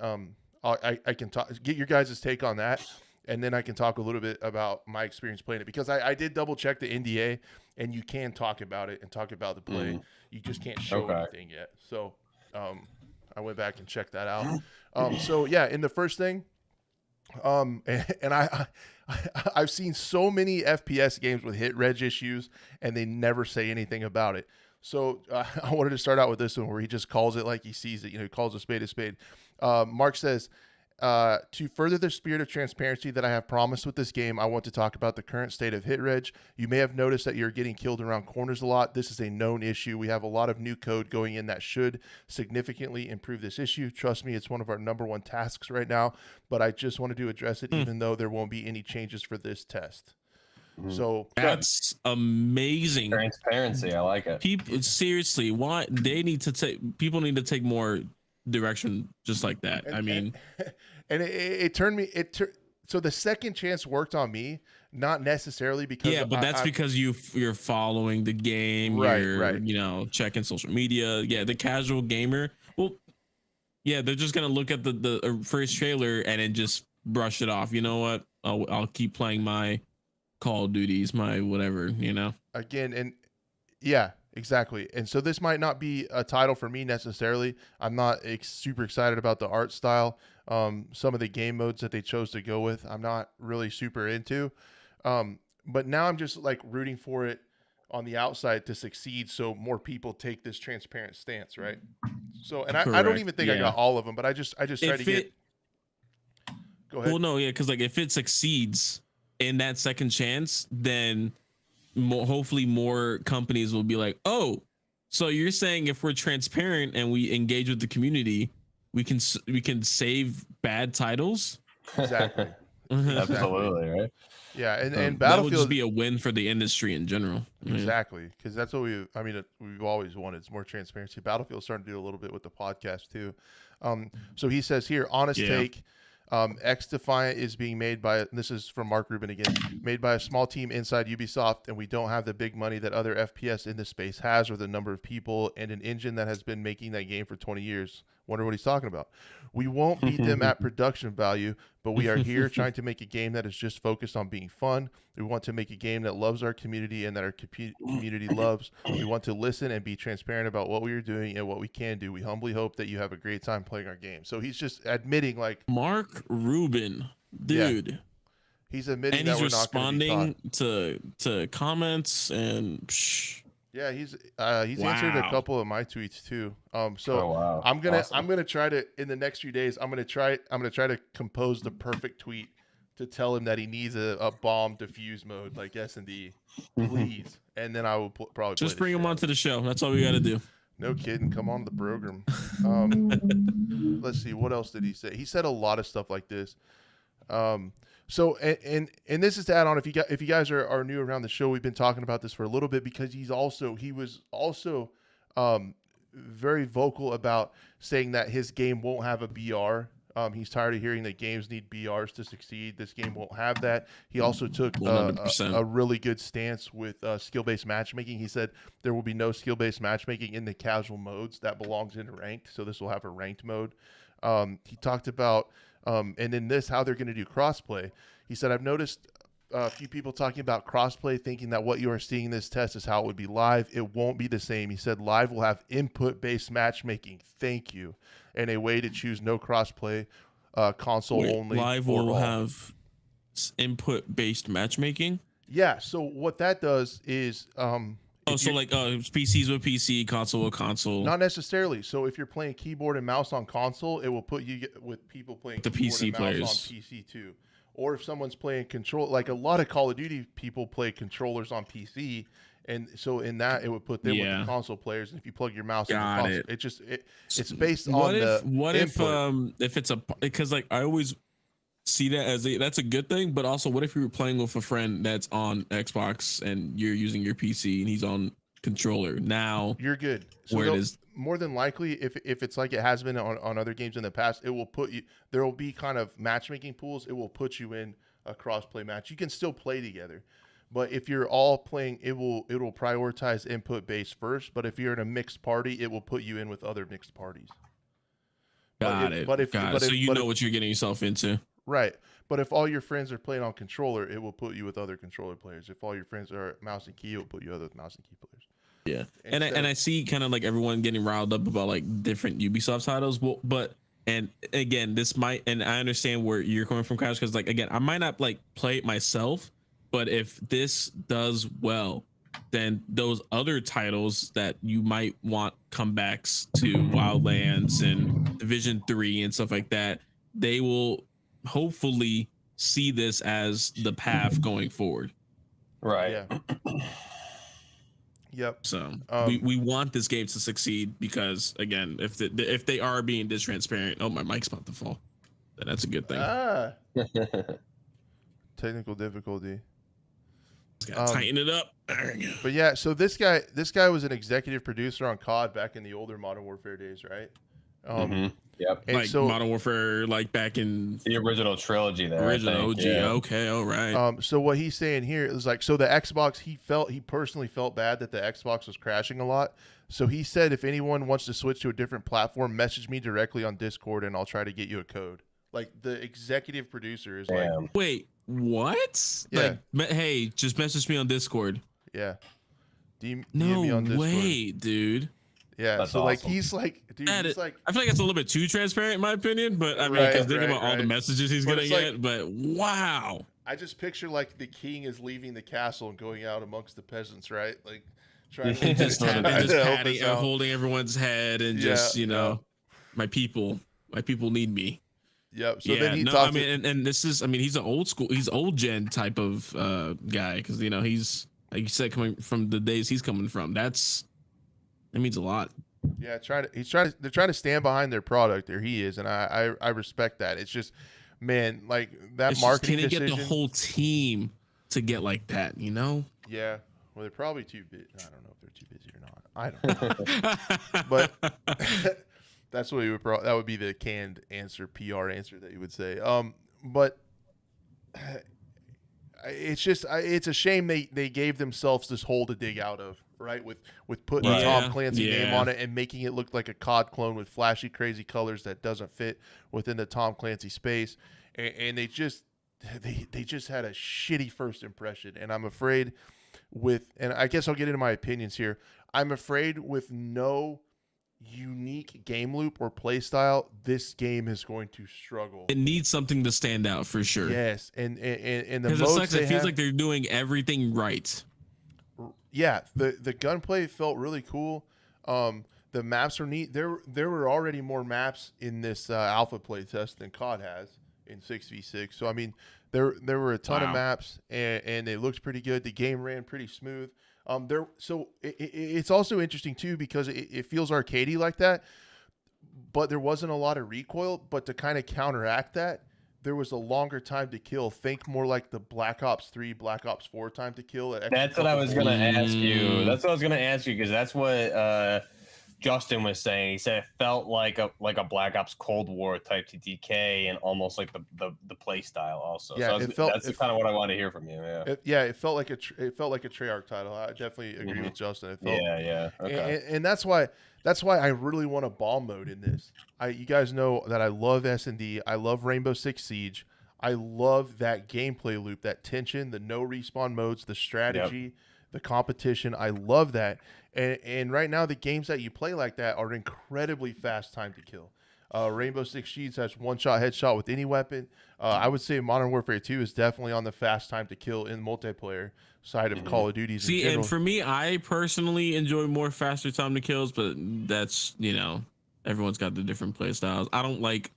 I can get your guys' take on that. And then I can talk a little bit about my experience playing it, because I did double check the NDA, and you can talk about it and talk about the play. You just can't show anything yet. So I went back and checked that out. So yeah, in the first thing, and I've seen so many FPS games with hit reg issues, and they never say anything about it. So I wanted to start out with this one where he just calls it like he sees it. He calls a spade a spade. Mark says, to further the spirit of transparency that I have promised with this game, I want to talk about the current state of hit reg. You may have noticed that you're getting killed around corners a lot. This is a known issue. We have a lot of new code going in that should significantly improve this issue. Trust me, it's one of our #1 tasks right now, but I just wanted to address it even though there won't be any changes for this test. So that's amazing transparency. I like it. People, seriously, why people need to take more direction just like that. And it turned me so the second chance worked on me, not necessarily because but that's because you're following the game, right, checking social media. The casual gamer, they're just gonna look at the first trailer and then just brush it off. You know what, I'll keep playing my Call of Duties, my whatever, again. And yeah, exactly. And so this might not be a title for me necessarily. I'm not super excited about the art style. Some of the game modes that they chose to go with, I'm not really super into. But now I'm just like rooting for it on the outside to succeed, so more people take this transparent stance, right? So, and I don't even think I got all of them, but I just try to get. Go ahead. Well, no, because like if it succeeds in that second chance, then hopefully more companies will be like, oh, so you're saying if we're transparent and we engage with the community, we can save bad titles? Exactly. Absolutely, right? Yeah, and Battlefield that would just be a win for the industry in general. Exactly, because that's what we've always wanted. It's more transparency. Battlefield's starting to do a little bit with the podcast too. So he says here, honest take. XDefiant is being made by, this is from Mark Rubin again, made by a small team inside Ubisoft, and we don't have the big money that other FPS in this space has, or the number of people and an engine that has been making that game for 20 years. Wonder what he's talking about. We won't beat them at production value, but we are here trying to make a game that is just focused on being fun. We want to make a game that loves our community and that our community loves. We want to listen and be transparent about what we are doing and what we can do. We humbly hope that you have a great time playing our game. So he's just admitting, like, Mark Rubin, dude. Yeah. He's admitting and that he's we're not responding to comments and. Yeah, he's answered a couple of my tweets too. So I'm gonna try to, in the next few days, I'm gonna try to compose the perfect tweet to tell him that he needs a bomb diffuse mode like S&D, please. And then I will probably just bring him onto the show. That's all we got to do. No kidding. Come on the program. Let's see, what else did he say? He said a lot of stuff like this. So and this is to add on, if you guys are new around the show, we've been talking about this for a little bit, because he was also very vocal about saying that his game won't have a BR. He's tired of hearing that games need BRs to succeed. This game won't have that. He also took a really good stance with skill-based matchmaking. He said there will be no skill-based matchmaking in the casual modes. That belongs in ranked, so this will have a ranked mode. He talked about and in this, how they're going to do crossplay. He said, I've noticed a few people talking about crossplay, thinking that what you are seeing in this test is how it would be live. It won't be the same. He said, live will have input-based matchmaking. Thank you. And a way to choose no crossplay, console only. Live will have input-based matchmaking? Yeah. So what that does is Oh, so like PCs with PC, console with console. Not necessarily. So if you're playing keyboard and mouse on console, it will put you with people playing the keyboard PC and mouse players on PC too. Or if someone's playing control, like a lot of Call of Duty people play controllers on PC, and so in that it would put them with the console players. And if you plug your mouse in the console, it's based on what input. if it's because like I always see that as that's a good thing, but also what if you were playing with a friend that's on Xbox and you're using your PC and he's on controller? Now you're good. So where it is more than likely, if it's like it has been on other games in the past, it will put you. There will be kind of matchmaking pools. It will put you in a cross-play match. You can still play together, but if you're all playing, it will prioritize input base first. But if you're in a mixed party, it will put you in with other mixed parties. Got it. So you know what you're getting yourself into. Right. But if all your friends are playing on controller, it will put you with other controller players. If all your friends are mouse and key, it will put you with other mouse and key players. Yeah. And I see kind of like everyone getting riled up about like different Ubisoft titles. Well, but and again, this might, and I understand where you're coming from, Crash, because like again, I might not like play it myself, but if this does well, then those other titles that you might want comebacks to Wildlands and Division 3 and stuff like that, they will hopefully see this as the path going forward. Right. Yeah. Yep. So we want this game to succeed because again, if they are being this transparent, my mic's about to fall. Then that's a good thing. Technical difficulty. Just gotta tighten it up. But yeah, so this guy was an executive producer on COD back in the older Modern Warfare days, right? Yep. And like so, Modern Warfare, like back in the original trilogy there. Original OG. Yeah. Okay, all right. So what he's saying here is like, so the Xbox, he personally felt bad that the Xbox was crashing a lot. So he said, if anyone wants to switch to a different platform, message me directly on Discord and I'll try to get you a code. Like the executive producer is like, wait, what? Yeah. Like, hey, just message me on Discord. Yeah. DM no me on Discord. way, dude. Yeah, that's so awesome. like he's like, dude, he's like, I feel like it's a little bit too transparent in my opinion, but I mean, because think about all the messages he's gonna get. But wow, I just picture like the king is leaving the castle and going out amongst the peasants, right? Like trying to just patting, holding everyone's head, and just my people need me. Yep. So then he talks. I mean, and this is, I mean, he's an old gen type of guy because he's like you said, coming from the days he's coming from. That means a lot. Yeah, they're trying to stand behind their product. There he is, and I respect that. It's just, man, like that marketing decision. Can they get the whole team to get like that? Yeah. Well, they're probably too busy. I don't know if they're too busy or not. I don't know. But that's what that would be the canned answer, PR answer that you would say. But it's just, it's a shame they gave themselves this hole to dig out of, right? With putting the Tom Clancy name on it and making it look like a COD clone with flashy, crazy colors that doesn't fit within the Tom Clancy space. And they just had a shitty first impression. And I'm afraid and I guess I'll get into my opinions here. I'm afraid with no unique game loop or play style, this game is going to struggle. It needs something to stand out for sure. Yes, and the modes it feels like they're doing everything right. Yeah, the gunplay felt really cool. The maps are neat. There were already more maps in this alpha playtest than COD has in 6v6. So I mean, there were a ton of maps, and it looked pretty good. The game ran pretty smooth. It's also interesting too because it feels arcadey like that, but there wasn't a lot of recoil. But to kind of counteract that, there was a longer time to kill. Think more like the Black Ops 3, Black Ops 4 time to kill. That's what I was gonna ask you. That's what I was gonna ask you because that's what Justin was saying. He said it felt like a Black Ops Cold War type TTK and almost like the play style also. Yeah, so that's kind of what I wanted to hear from you. Yeah, it felt like a Treyarch title. I definitely agree with Justin. It felt, okay. And that's why I really want a bomb mode in this. You guys know that I love S&D. I love Rainbow Six Siege. I love that gameplay loop, that tension, the no respawn modes, the strategy, the competition. I love that. And right now, the games that you play like that are incredibly fast time to kill. Rainbow Six Siege has one-shot headshot with any weapon. I would say Modern Warfare 2 is definitely on the fast time to kill in multiplayer side of Call of Duties in See, general. and for me, I personally enjoy more faster time to kills, but that's, everyone's got the different play styles. I don't like,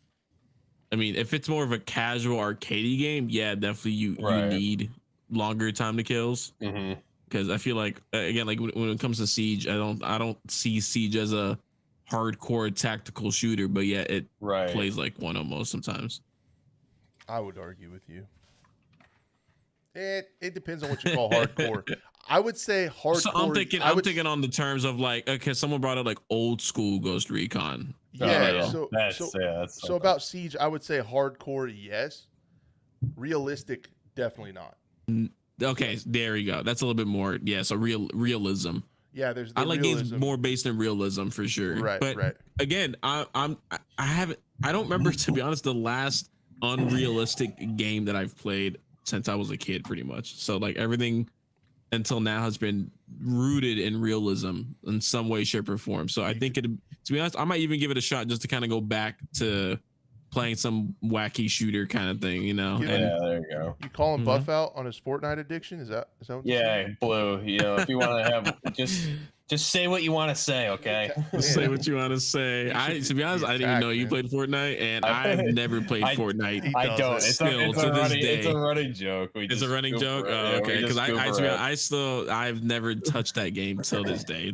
I mean, if it's more of a casual arcadey game, yeah, definitely you need longer time to kills. Because I feel like, again, like when it comes to Siege, I don't see Siege as a hardcore tactical shooter, but yeah, it plays like one almost sometimes. I would argue with you. It depends on what you call hardcore. I would say hardcore. So I'm thinking on the terms of like, okay, someone brought up like old school Ghost Recon. Yeah. So about Siege, I would say hardcore, yes. Realistic, definitely not. Okay, there you go. That's a little bit more. Yeah, so realism. Yeah, there's. I like games more based in realism for sure. Right. But again, I don't remember, to be honest, the last unrealistic game that I've played since I was a kid, pretty much. So like everything until now has been rooted in realism in some way, shape, or form. So I think to be honest, I might even give it a shot just to kind of go back to playing some wacky shooter kind of thing, Yeah, there you go. You call him Buff out on his Fortnite addiction? Is that what Blue. If you want to have just say what you want to say, okay? Say what you want to say. To be honest, I didn't even know you played Fortnite, and I've never played Fortnite. I don't. It's a running joke. It's a running joke. Okay, because I've never touched that game till this day.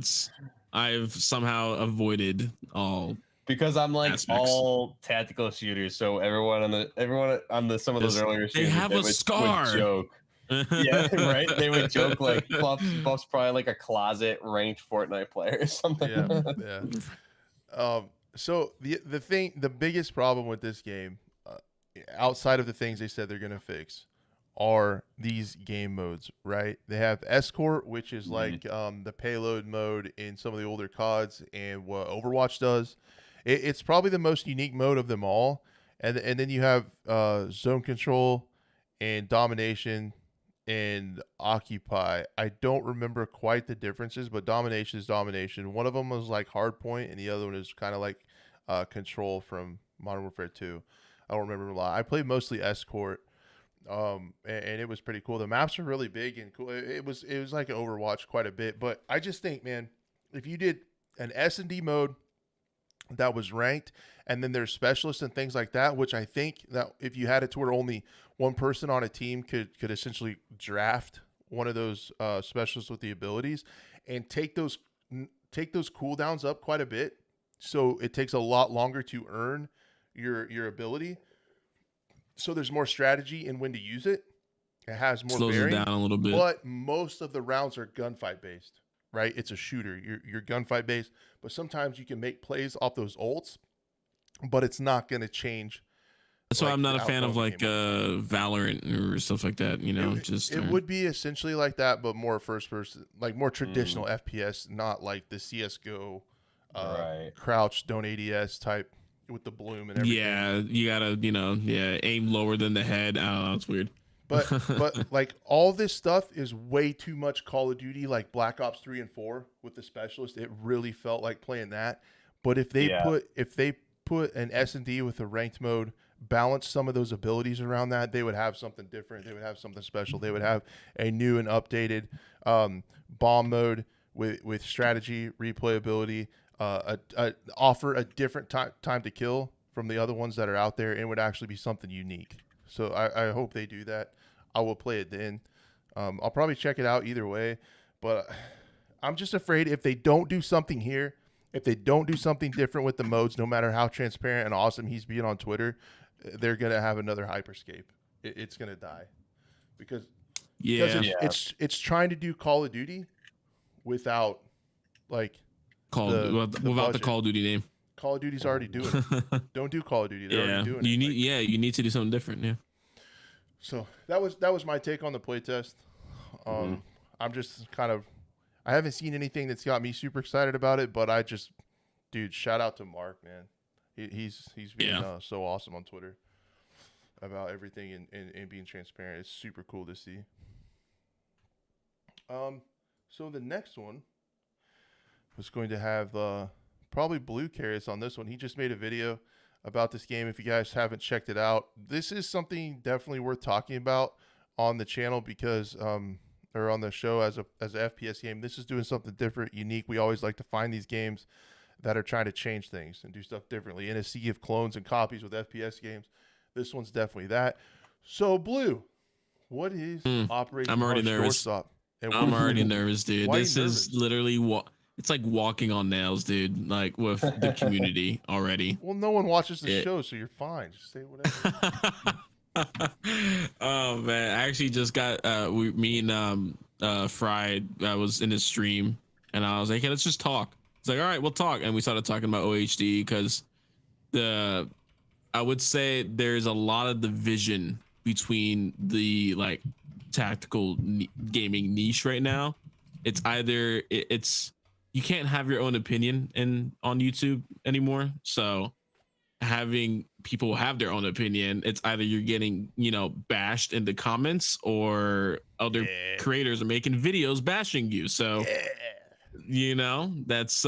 I've somehow avoided all. Because I'm like all tactical shooters, so everyone on the some of those earlier shooters, they have a scar. Would joke. Yeah, right. They would joke like Buff's probably like a closet ranked Fortnite player or something. Yeah. So the biggest problem with this game, outside of the things they said they're gonna fix, are these game modes. Right? They have Escort, which is like the payload mode in some of the older CODs, and what Overwatch does. It's probably the most unique mode of them all. And then you have Zone Control and Domination and Occupy. I don't remember quite the differences, but Domination is Domination. One of them was like Hardpoint, and the other one is kind of like Control from Modern Warfare 2. I don't remember a lot. I played mostly Escort, and it was pretty cool. The maps are really big and cool. It was like Overwatch quite a bit. But I just think, man, if you did an S&D mode that was ranked, and then there's specialists and things like that, which I think that if you had it to where only one person on a team could essentially draft one of those specialists with the abilities, and take those cooldowns up quite a bit, so it takes a lot longer to earn your ability. So there's more strategy in when to use it. It has more slows it down a little bit, but most of the rounds are gunfight based. Right, it's a shooter. You're gunfight based, but sometimes you can make plays off those ults, but it's not going to change. That's why I'm not a fan of like Valorant or stuff like that. It would be essentially like that, but more first person, like more traditional FPS, not like the CS:GO crouch don't ADS type with the bloom and everything. Yeah, you gotta aim lower than the head. I don't know, it's weird. But like all this stuff is way too much Call of Duty, like Black Ops 3 and 4 with the specialist. It really felt like playing that. But if they put an S&D with a ranked mode, balance some of those abilities around that, they would have something different. They would have something special. They would have a new and updated bomb mode with strategy, replayability, offer a different time to kill from the other ones that are out there, and it would actually be something unique. So I hope they do that. I will play it then. I'll probably check it out either way. But I'm just afraid if they don't do something here, if they don't do something different with the modes, no matter how transparent and awesome he's being on Twitter, they're going to have another Hyperscape. It's going to die. Because it's trying to do Call of Duty without like without the Call of Duty name. Call of Duty's already doing it. Don't do Call of Duty. They're already doing it. You need to do something different. Yeah. So that was my take on the playtest. I'm just I haven't seen anything that's got me super excited about it, but shout out to Mark, man. He's being so awesome on Twitter about everything and being transparent. It's super cool to see. So the next one was going to have probably Blue Carrots on this one. He just made a video about this game. If you guys haven't checked it out, this is something definitely worth talking about on the channel because or on the show as an FPS game. This is doing something different, unique. We always like to find these games that are trying to change things and do stuff differently in a sea of clones and copies with FPS games. This one's definitely that. So, Blue, what is Operation I'm already nervous. Doorstop? I'm already nervous, dude. This is literally it's like walking on nails, dude. Like with the community already. Well, no one watches the show, so you're fine. Just say whatever. Oh man, I actually just got me and Fried. I was in his stream, and I was like, "Hey, let's just talk." It's like, "All right, we'll talk," and we started talking about OHD because I would say there's a lot of division between the like tactical gaming niche right now. It's either it's you can't have your own opinion on YouTube anymore, so having people have their own opinion, it's either you're getting bashed in the comments or other creators are making videos bashing you. So that's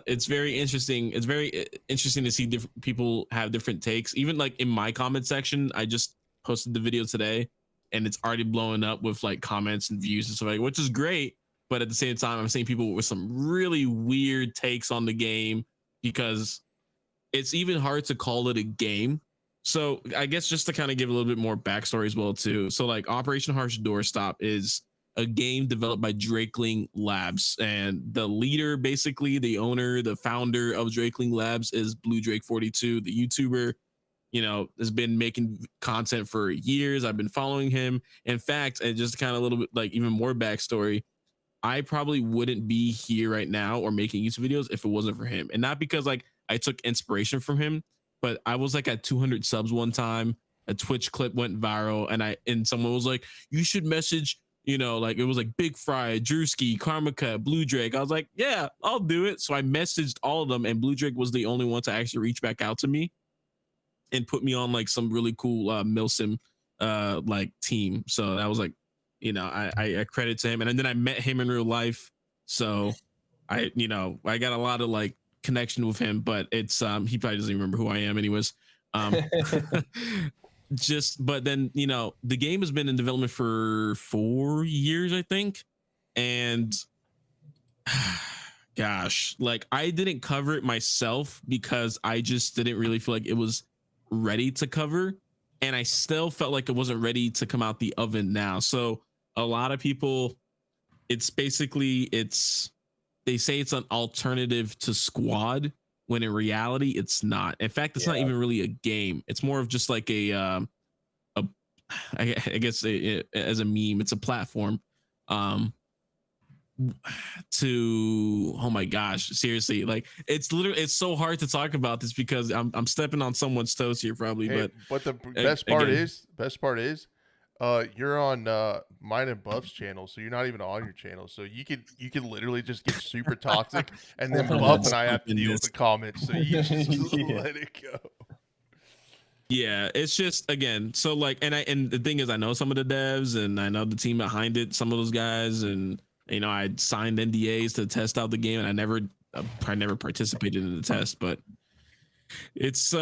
it's very interesting. It's very interesting to see different people have different takes. Even like in my comment section, I just posted the video today and it's already blowing up with like comments and views and stuff like, which is great. But at the same time, I'm seeing people with some really weird takes on the game because it's even hard to call it a game. So I guess just to kind of give a little bit more backstory as well too. So like Operation Harsh Doorstop is a game developed by Drakeling Labs, and the leader, basically the owner, the founder of Drakeling Labs is BlueDrake42, the YouTuber. Has been making content for years. I've been following him. In fact, and just kind of a little bit like even more backstory, I probably wouldn't be here right now or making YouTube videos if it wasn't for him. And not because like I took inspiration from him, but I was like at 200 subs one time. A Twitch clip went viral, and someone was like, "You should message." Like it was like Big Fry, Drewski, Karmaka, Blue Drake. I was like, "Yeah, I'll do it." So I messaged all of them, and Blue Drake was the only one to actually reach back out to me and put me on like some really cool Milsim like team. So that was like, I credit to him, and then I met him in real life. So I got a lot of like connection with him, but it's he probably doesn't even remember who I am anyways. But then the game has been in development for 4 years, I think, and gosh, like I didn't cover it myself because I just didn't really feel like it was ready to cover, and I still felt like it wasn't ready to come out the oven now. So a lot of people, they say it's an alternative to Squad, when in reality it's not. In fact, it's not even really a game. It's more of just like I guess as a meme, it's a platform oh my gosh, seriously, like it's so hard to talk about this because I'm stepping on someone's toes here probably. But the best part is you're on mine and Buff's channel, so you're not even on your channel, so you could literally just get super toxic, and then Buff and I have to deal with the comments, so you just let it go. Yeah, it's just, again, so like, and the thing is, I know some of the devs and I know the team behind it, some of those guys, and I signed NDAs to test out the game, and I never participated in the test, but it's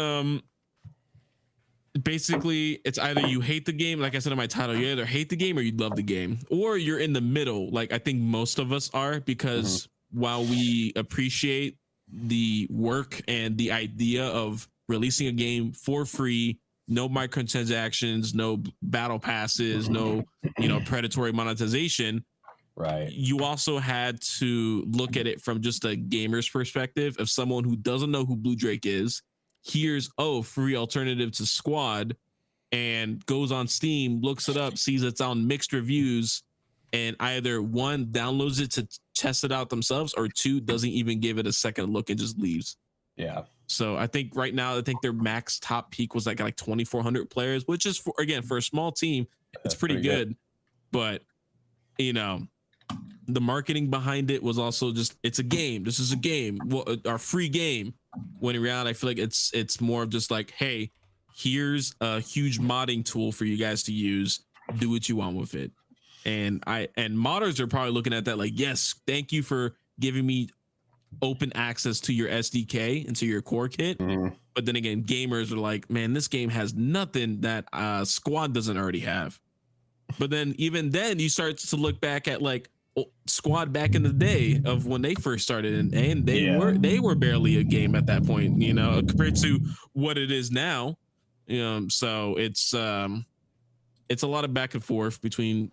basically it's either you hate the game, like I said in my title, you either hate the game or you love the game, or you're in the middle, like I think most of us are, because while we appreciate the work and the idea of releasing a game for free, no microtransactions, no battle passes, no predatory monetization, right, you also had to look at it from just a gamer's perspective of someone who doesn't know who Blue Drake is, hears free alternative to Squad, and goes on Steam, looks it up, sees it's on mixed reviews, and either one, downloads it to test it out themselves, or two, doesn't even give it a second look and just leaves. Yeah. So I think right now, their max top peak was like 2,400 players, which is for a small team, it's pretty good. But the marketing behind it was also just, it's a game. This is a game, our free game. When in reality, I feel like it's more of just like, hey, here's a huge modding tool for you guys to use. Do what you want with it. And modders are probably looking at that like, yes, thank you for giving me open access to your SDK and to your core kit. But But then again, gamers are like, man, this game has nothing that Squad doesn't already have. But then even then, you start to look back at like Squad back in the day of when they first started, and they were barely a game at that point, you know, compared to what it is now. So it's a lot of back and forth between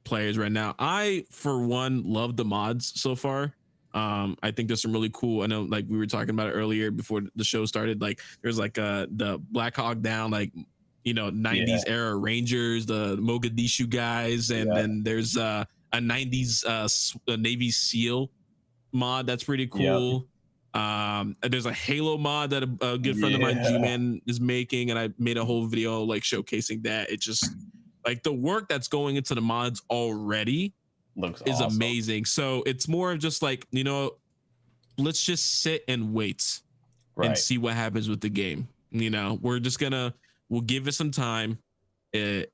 players right now. I, for one, love the mods so far. I think there's some really cool. I know, like we were talking about it earlier before the show started. Like there's like the Black Hawk Down, like 90s era Rangers, the Mogadishu guys, and then there's a 90s Navy SEAL mod that's pretty cool. There's a Halo mod that a good friend of mine, G-Man, is making, and I made a whole video like showcasing that. It just like the work that's going into the mods already is awesome. Amazing. So it's more of just like, let's just sit and wait and see what happens with the game. We'll give it some time. They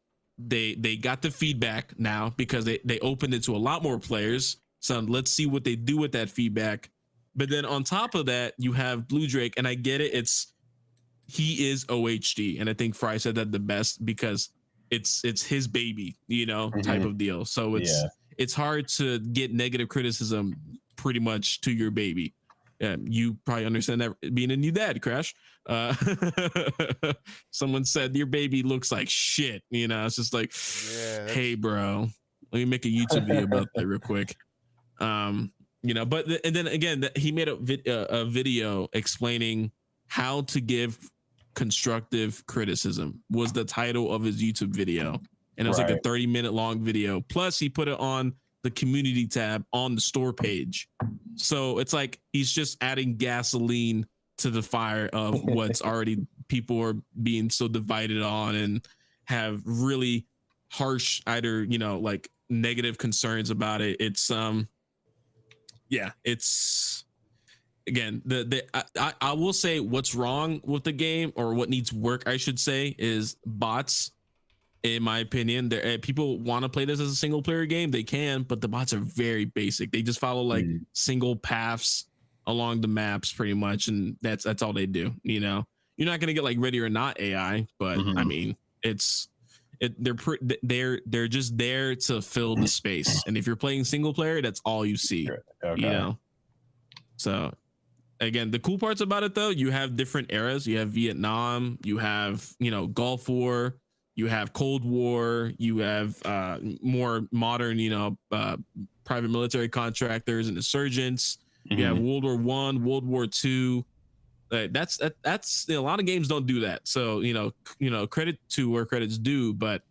got the feedback now because they opened it to a lot more players. So let's see what they do with that feedback. But then on top of that, you have Blue Drake, and I get it. He is OHD, and I think Fry said that the best because it's his baby, type of deal. So it's hard to get negative criticism pretty much to your baby. You probably understand that being a new dad, Crash. Someone said your baby looks like shit. It's just like, hey, bro, let me make a YouTube video about that real quick. But and then again, he made a video explaining how to give constructive criticism was the title of his YouTube video. And it was like a 30-minute long video. Plus he put it on the community tab on the store page. So it's like he's just adding gasoline to the fire of what's already people are being so divided on and have really harsh either, like negative concerns about it. It's it's again, I will say what's wrong with the game, or what needs work, I should say, is bots. In my opinion, people want to play this as a single player game. They can, but the bots are very basic. They just follow like single paths along the maps pretty much. And that's all they do. You're not going to get like Ready or Not AI, but I mean, they're just there to fill the space. And if you're playing single player, that's all you see, So again, the cool parts about it though, you have different eras. You have Vietnam, you have, Gulf War, you have Cold War, you have more modern, private military contractors and insurgents. You have World War I, World War II. That's a lot of games don't do that. So, credit to where credit's due. But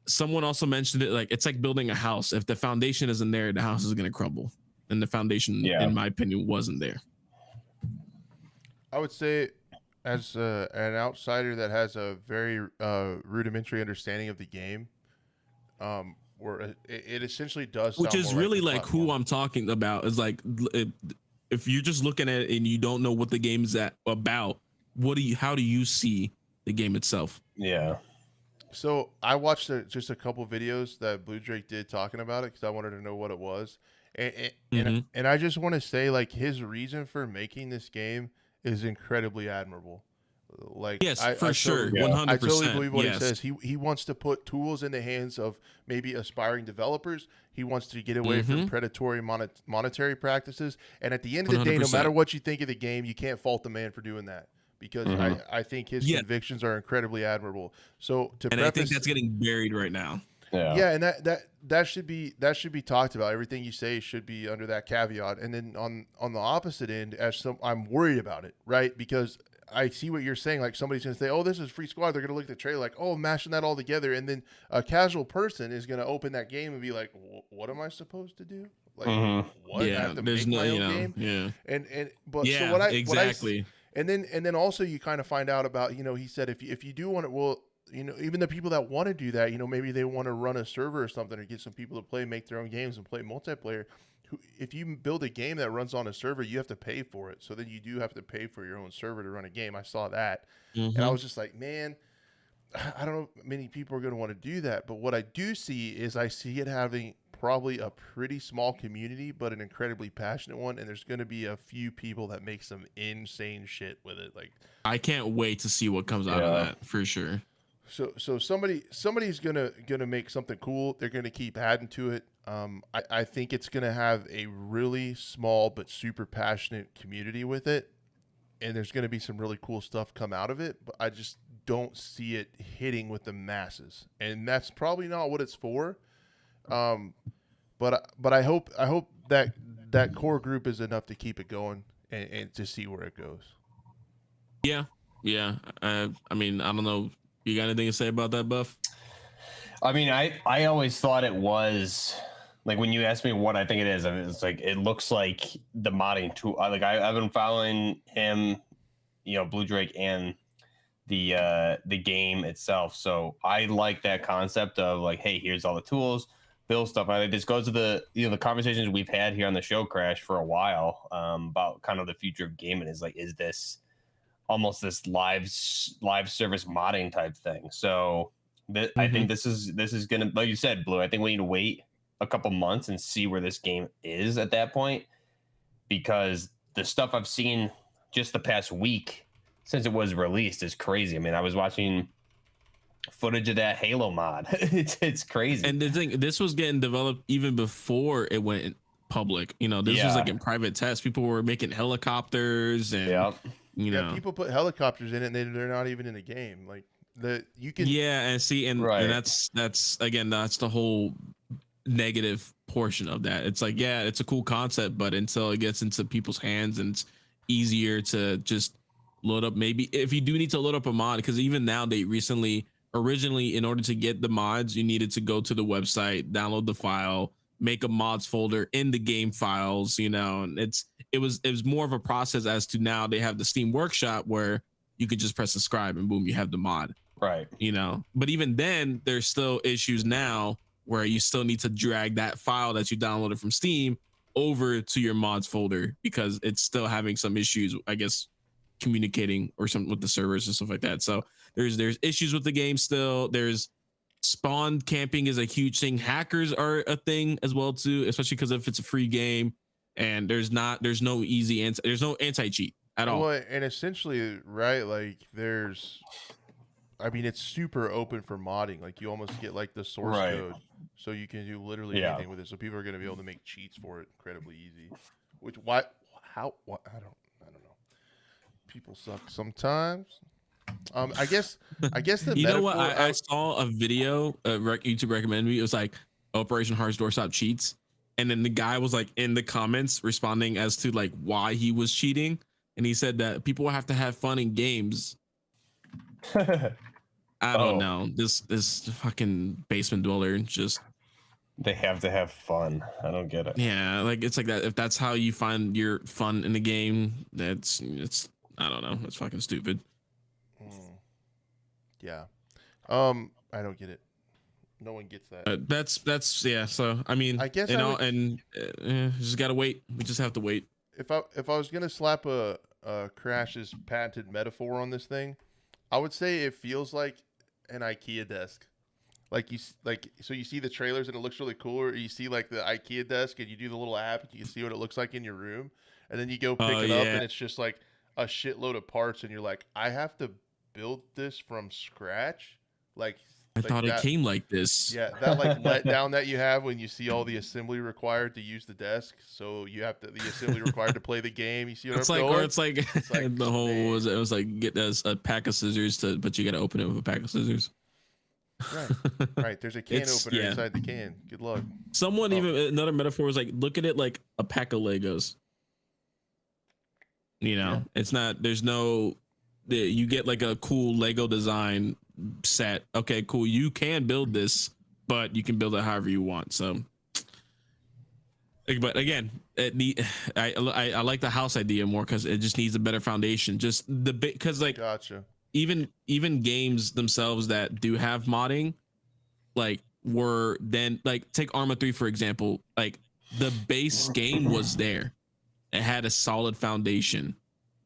someone also mentioned it, like it's like building a house. If the foundation isn't there, the house is going to crumble. And the foundation, in my opinion, wasn't there. I would say, as an outsider that has a very rudimentary understanding of the game, where it essentially does, which is really like who I'm talking about, is like if you're just looking at it and you don't know what the game is about, how do you see the game itself? Yeah. So I watched just a couple videos that Blue Drake did talking about it because I wanted to know what it was, and I just want to say, like, his reason for making this game is incredibly admirable. Like, yes, for sure, 100%. I totally believe what he says. He wants to put tools in the hands of maybe aspiring developers. He wants to get away from predatory monetary practices. And at the end of the day, 100%. No matter what you think of the game, you can't fault the man for doing that, because I think his convictions are incredibly admirable. So I think that's getting buried right now. Yeah, and that should be talked about. Everything you say should be under that caveat. And then on the opposite end, I'm worried about it, right? Because I see what you're saying. Like, somebody's going to say, oh, this is Free Squad. They're going to look at the trailer like, oh, mashing that all together. And then a casual person is going to open that game and be like, what am I supposed to do? Like, what? I have to make my own game? Yeah. So what exactly. And then also you kind of find out about, he said, if you do want it, well, even the people that want to do that, maybe they want to run a server or something, or get some people to play, make their own games and play multiplayer. If you build a game that runs on a server, you have to pay for it. So then you do have to pay for your own server to run a game. I saw that. And I was just like, man, I don't know if many people are going to want to do that. But what I do see is I see it having probably a pretty small community, but an incredibly passionate one. And there's going to be a few people that make some insane shit with it. Like, I can't wait to see what comes out of that for sure. So somebody's gonna make something cool. They're gonna keep adding to it. I think it's gonna have a really small but super passionate community with it, and there's gonna be some really cool stuff come out of it. But I just don't see it hitting with the masses, and that's probably not what it's for. But I hope that core group is enough to keep it going and to see where it goes. Yeah. I mean, I don't know. You got anything to say about that, Buff? I mean, I always thought it was like, when you ask me what I think it is, I mean, it's like, it looks like the modding tool. Like I've been following him, Blue Drake, and the game itself. So I like that concept of like, hey, here's all the tools, build stuff. I think this goes to the conversations we've had here on the show, Crash, for a while, about kind of the future of gaming. Is like, is this almost this live service modding type thing? So I think this is gonna, like you said, Blue, I think we need to wait a couple months and see where this game is at that point, because the stuff I've seen just the past week since it was released is crazy. I mean, I was watching footage of that Halo mod. it's crazy. And the thing, this was getting developed even before it went public. This was like in private test. People were making helicopters and people put helicopters in it, and they're not even in the game. Like, you can and that's again, that's the whole negative portion of that. It's like, yeah, it's a cool concept, but until it gets into people's hands and it's easier to just load up, maybe if you do need to load up a mod, because even now originally in order to get the mods, you needed to go to the website, download the file, make a mods folder in the game files, and it was more of a process. As to now they have the Steam Workshop where you could just press subscribe and boom, you have the mod, right? But even then, there's still issues now where you still need to drag that file that you downloaded from Steam over to your mods folder, because it's still having some issues, I guess, communicating or something with the servers and stuff like that. So there's issues with the game still. There's spawn camping is a huge thing. Hackers are a thing as well too, especially because if it's a free game, and there's no anti-cheat at all. Well, and essentially, right, like it's super open for modding. Like, you almost get like the source code, so you can do literally anything with it. So people are going to be able to make cheats for it incredibly easy. I don't know. People suck sometimes. I guess the know what, I saw a video YouTube recommended me. It was like Operation Hearts Doorstop cheats, and then the guy was like in the comments responding as to like why he was cheating, and he said that people have to have fun in games. I don't know, this fucking basement dweller, just they have to have fun. I don't get it. Yeah, like it's like that. If that's how you find your fun in the game, it's I don't know, it's fucking stupid. Yeah. I don't get it. No one gets that. That's yeah. So I mean, I guess just gotta wait. We just have to wait. If I was gonna slap a Crash's patented metaphor on this thing, I would say it feels like an IKEA desk. So you see the trailers and it looks really cool, or you see like the IKEA desk and you do the little app and you can see what it looks like in your room, and then you go pick it up and it's just like a shitload of parts, and you're like, I have to build this from scratch. I thought it came like this. Yeah, that like letdown that you have when you see all the assembly required to use the desk. So you have the assembly required to play the game. You see what it's I'm like, going? or it's like the whole it was like get a pack of scissors but you got to open it with a pack of scissors. Right. There's a can opener inside the can. Good luck. Someone even another metaphor was like, look at it like a pack of Legos. It's not. There's no. You get like a cool Lego design set. Okay, cool. You can build this, but you can build it however you want. So, but again, I like the house idea more because it just needs a better foundation. Just because like gotcha. Even games themselves that do have modding, like were then like take Arma 3 for example. Like the base game was there. It had a solid foundation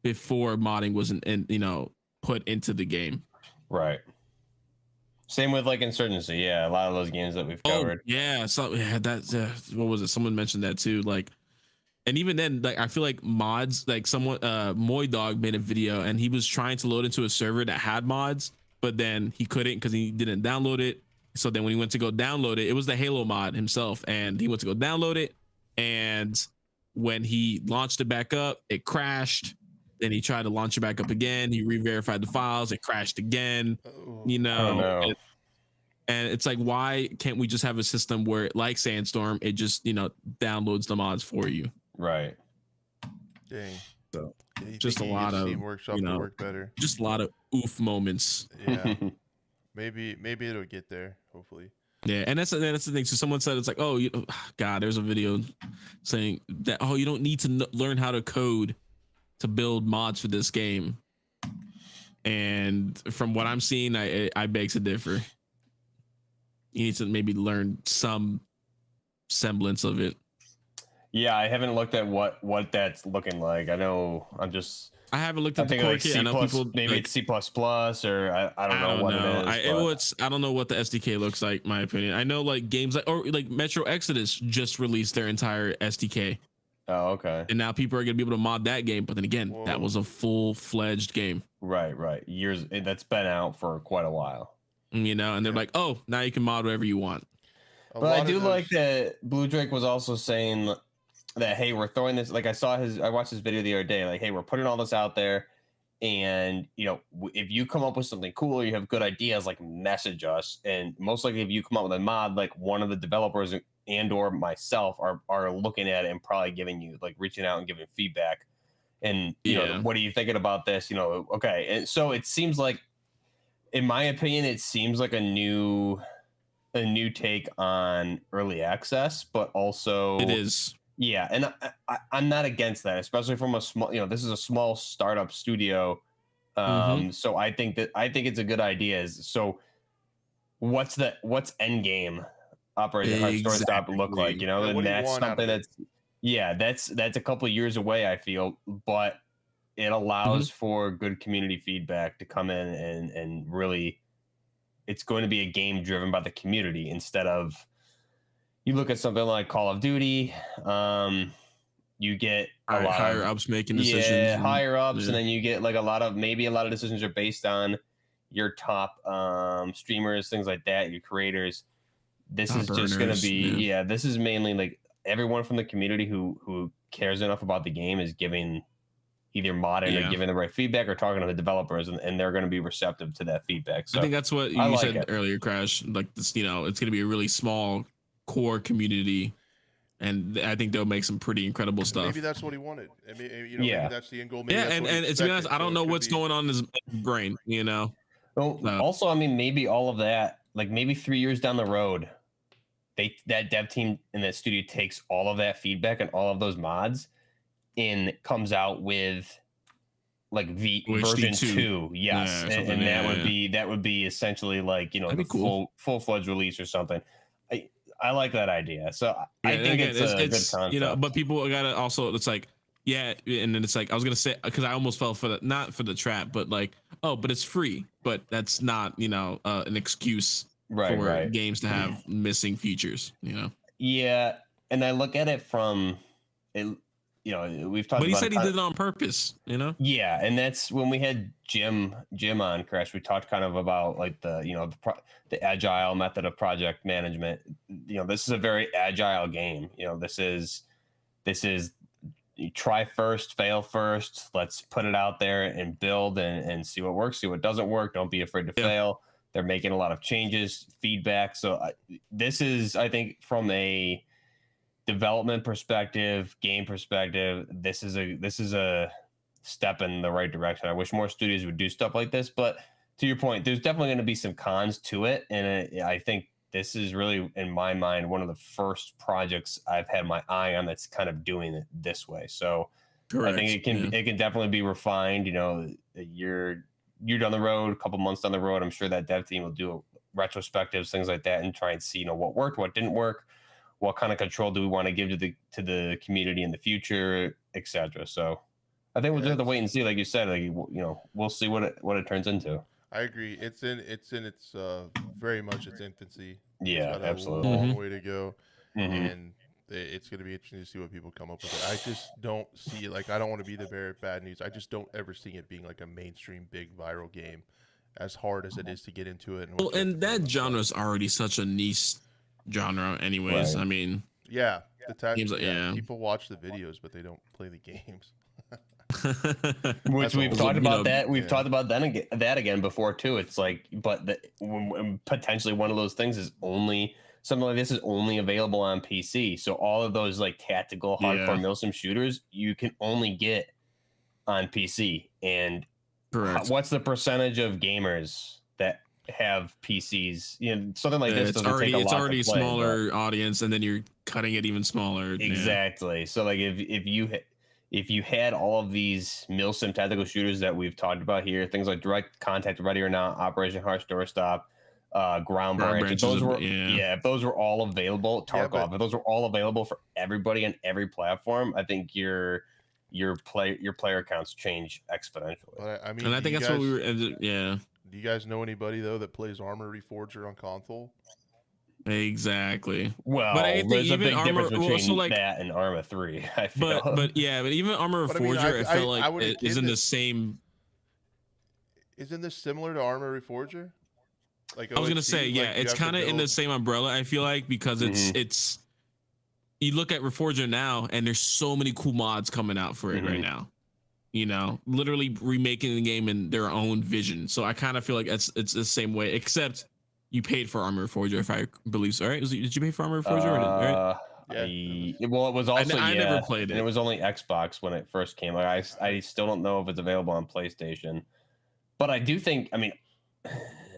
before modding wasn't put into the game. Right. Same with like Insurgency. Yeah, a lot of those games that we've covered. Yeah, so yeah, that's what was it? Someone mentioned that too. Like, and even then, like I feel like mods, like someone, Moy Dog made a video and he was trying to load into a server that had mods, but then he couldn't because he didn't download it. So then when he went to go download it, it was the Halo mod himself, and he went to go download it, and when he launched it back up, it crashed. Then he tried to launch it back up again. He re-verified the files. It crashed again. You know, and it's like, why can't we just have a system where, like Sandstorm, it just downloads the mods for you? Right. Dang. So yeah, just a lot of Workshop to work better. Just a lot of oof moments. Yeah. maybe it'll get there. Hopefully. Yeah, and that's the thing. So someone said it's like, oh, God, there's a video saying that you don't need to learn how to code to build mods for this game. And from what I'm seeing, I beg to differ. You need to maybe learn some semblance of it. Yeah, I haven't looked at what that's looking like. I know I haven't looked at the core kit. I know people maybe it's C++ or I don't know what it is. I don't know what the SDK looks like. My opinion. I know like games like Metro Exodus just released their entire SDK. Oh, okay. And now people are gonna be able to mod that game. But then again, that was a full-fledged game. Right. Years. That's been out for quite a while. And they're like, oh, now you can mod whatever you want. But I do like that Blue Drake was also saying that, hey, we're throwing this, like I watched his video the other day, like, hey, we're putting all this out there, and if you come up with something cool or you have good ideas, like message us, and most likely if you come up with a mod, like one of the developers and or myself are looking at it and probably giving you, like, reaching out and giving feedback, and what are you thinking about this, okay. And so it seems like, in my opinion, it seems like a new take on early access, but also it is. Yeah, and I'm not against that, especially from a small, this is a small startup studio. So I think it's a good idea. So what's end game Operation Heart Doorstop look like? And that's something that's a couple of years away, I feel, but it allows for good community feedback to come in and really, it's going to be a game driven by the community instead of, you look at something like Call of Duty, you get a lot higher ups making decisions. Higher ups, and then you get like a lot of decisions are based on your top streamers, things like that, your creators. This is just going to be, this is mainly like everyone from the community who cares enough about the game is giving either modding or giving the right feedback or talking to the developers, and they're going to be receptive to that feedback. So I think that's what you said earlier, Crash. Like this, it's going to be a really small core community, and I think they'll make some pretty incredible stuff. Maybe that's what he wanted. Maybe that's the end goal. Maybe and to be honest, I don't know what's going on in his brain. Well, also, maybe all of that, like maybe 3 years down the road, that dev team in that studio takes all of that feedback and all of those mods and comes out with like version 2. Yes. And that would be essentially like, the cool. full-fledged release or something. I like that idea. So I think it's a good concept. But people gotta also, it's like, and then it's like, I was gonna say, because I almost fell for not for the trap, but like, but it's free. But that's not, an excuse for games to have missing features, Yeah, and I look at it from it. We've talked. But he said he did it on purpose. Yeah, and that's when we had Jim on Crash. We talked kind of about like the agile method of project management. This is a very agile game. This is you try first, fail first. Let's put it out there and build and see what works, see what doesn't work. Don't be afraid to fail. They're making a lot of changes, feedback. So this is, I think, from a development perspective, game perspective, this is a step in the right direction. I wish more studios would do stuff like this, but to your point, there's definitely going to be some cons to it, and I think this is really, in my mind, one of the first projects I've had my eye on that's kind of doing it this way. So correct. I think it can definitely be refined. A year down the road, a couple months down the road, I'm sure that dev team will do retrospectives, things like that, and try and see what worked, what didn't work. What kind of control do we want to give to the community in the future, etc. So I think we'll just have to wait and see. Like you said, we'll see what it turns into. I agree. It's in its very much its infancy. It's Yeah, got a absolutely. long way to go, Mm-hmm. and it's going to be interesting to see what people come up with. I just don't see it. Like, I don't want to be the bearer of bad news. I just don't ever see it being like a mainstream big viral game, as hard as it is to get into it. And Well, and that genre is already such a niche genre, anyways. Right. I mean, yeah, games like, yeah. people watch the videos, but they don't play the games. Which we've talked about that. We've yeah. talked about that again before too. It's like, but when potentially one of those things is only something like this is only available on PC. So all of those like tactical hardcore milsim shooters you can only get on PC. And correct. What's the percentage of gamers that have PCs? You know, something like this doesn't take a lot. It's already a smaller audience, and then you're cutting it even smaller. Exactly. Yeah. So like if you had all of these milsim tactical shooters that we've talked about here, things like Direct Contact, Ready or Not, Operation Harsh Doorstop, Ground Branch, if those were all available, Tarkov, if those were all available for everybody on every platform, I think your player counts change exponentially. But I mean, and I think that's what we were. Yeah. Do you guys know anybody though that plays Armor Reforger on console? Exactly. Well, but I think there's even a big Armor, difference between also like, that and Arma 3. I feel. But even Armor Reforger, I felt like it is in the same. Isn't this similar to Armor Reforger? Like I was gonna say, yeah, it's kind of in the same umbrella. I feel like because it's. You look at Reforger now, and there's so many cool mods coming out for it right now. You know, literally remaking the game in their own vision. So I kind of feel like it's the same way, except you paid for Armor Reforger, if I believe so. Right? Did you pay for Armor Reforger? Right? Yeah. Well, it was also I never played it. And it was only Xbox when it first came. Like I still don't know if it's available on PlayStation, but I do think. I mean,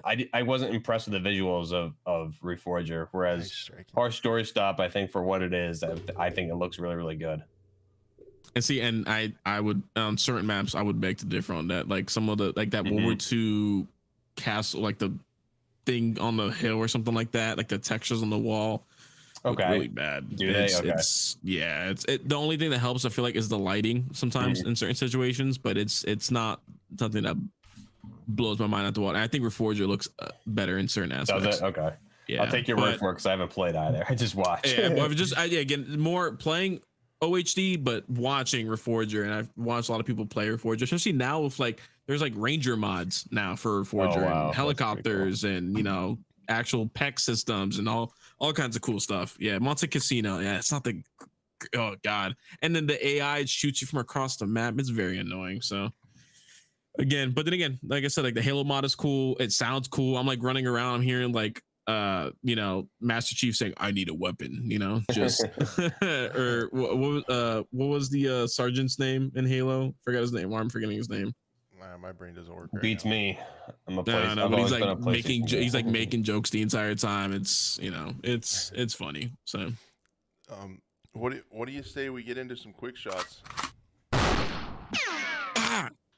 I wasn't impressed with the visuals of Reforger, whereas Harsh Doorstop, I think for what it is, I think it looks really, really good. And see, and I would on certain maps I would beg to differ on that. Like some of the like that World War II castle, like the thing on the hill or something like that, like the textures on the wall. Look really bad. Do they? Okay. It's the only thing that helps I feel like is the lighting sometimes in certain situations, but it's not something that blows my mind out the water. I think Reforger looks better in certain aspects. Does it? Okay. Yeah. I'll take your word for it because I haven't played either. I just watched. Yeah, but again more playing OHD, but watching Reforger, and I've watched a lot of people play Reforger, especially now with like there's like Ranger mods now for Reforger and helicopters and actual PEC systems and all kinds of cool stuff. Yeah, Monte Casino. Yeah, it's not the oh god. And then the AI shoots you from across the map. It's very annoying. So again, but then again, like I said, like the Halo mod is cool. It sounds cool. I'm like running around. I'm hearing like Master Chief saying, "I need a weapon," just or what was the sergeant's name in Halo? Forgot his name. Why I'm forgetting his name. My brain doesn't work. Beats me. I'm a no, but he's like making jokes the entire time. It's it's funny. So, what do you say we get into some quick shots?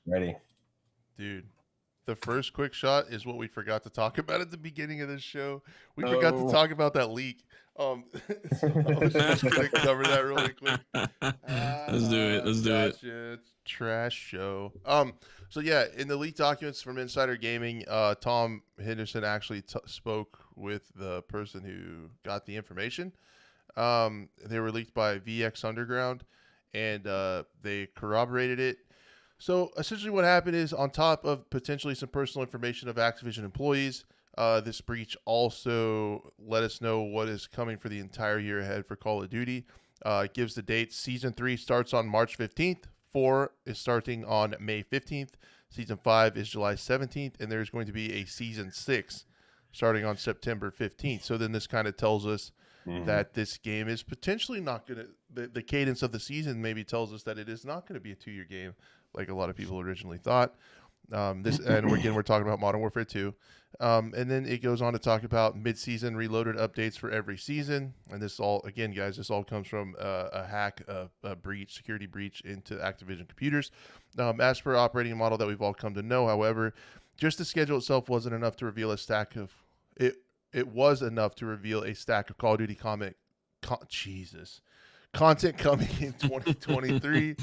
Ready, dude. The first quick shot is what we forgot to talk about at the beginning of this show. We forgot to talk about that leak. So I was just gonna cover that really quick. Let's do it. It's trash show. So yeah, in the leaked documents from Insider Gaming, Tom Henderson actually spoke with the person who got the information. They were leaked by VX Underground, and they corroborated it. So essentially what happened is, on top of potentially some personal information of Activision employees, this breach also let us know what is coming for the entire year ahead for Call of Duty. It gives the dates. Season 3 starts on March 15th. 4 is starting on May 15th. Season 5 is July 17th. And there's going to be a Season 6 starting on September 15th. So then this kind of tells us that this game is potentially not going to... The cadence of the season maybe tells us that it is not going to be a 2-year game, like a lot of people originally thought. We're talking about Modern Warfare 2. And then it goes on to talk about mid-season reloaded updates for every season. And this all, again, guys, this all comes from a hack, a breach, security breach into Activision computers. As per operating model that we've all come to know, however, just the schedule itself wasn't enough to reveal a stack of... It was enough to reveal a stack of Call of Duty content coming in 2023.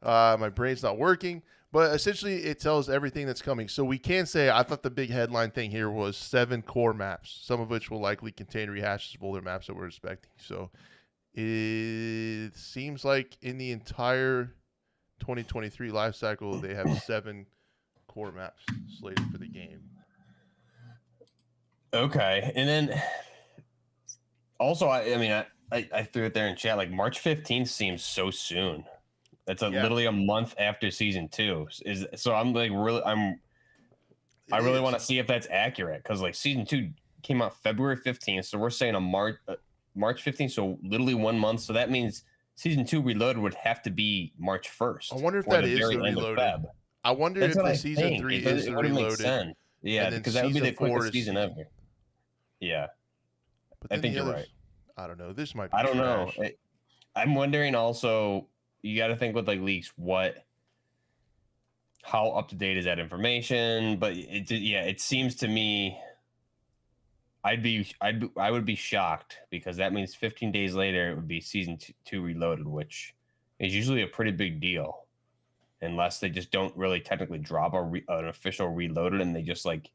My brain's not working. But essentially, it tells everything that's coming. So we can say, I thought the big headline thing here was 7 core maps, some of which will likely contain rehashes of older maps that we're expecting. So it seems like in the entire 2023 life cycle, they have 7 core maps slated for the game. Okay, and then also, I threw it there in chat. Like March 15th seems so soon. That's literally a month after season 2. I'm like I really want to see if that's accurate, because like season 2 came out February 15th, so we're saying March 15th, so literally 1 month. So that means season 2 Reloaded would have to be March 1st. I wonder if that is the Reloaded. I wonder if the season 3 is the Reloaded. Yeah, because that would be the quickest season ever. Yeah, but I think you're right. I don't know. This might be I don't trash. know. I'm wondering also, you got to think with like leaks, how up to date is that information? But it seems to me, I would be shocked, because that means 15 days later it would be season 2 Reloaded, which is usually a pretty big deal, unless they just don't really technically drop an official Reloaded and they just like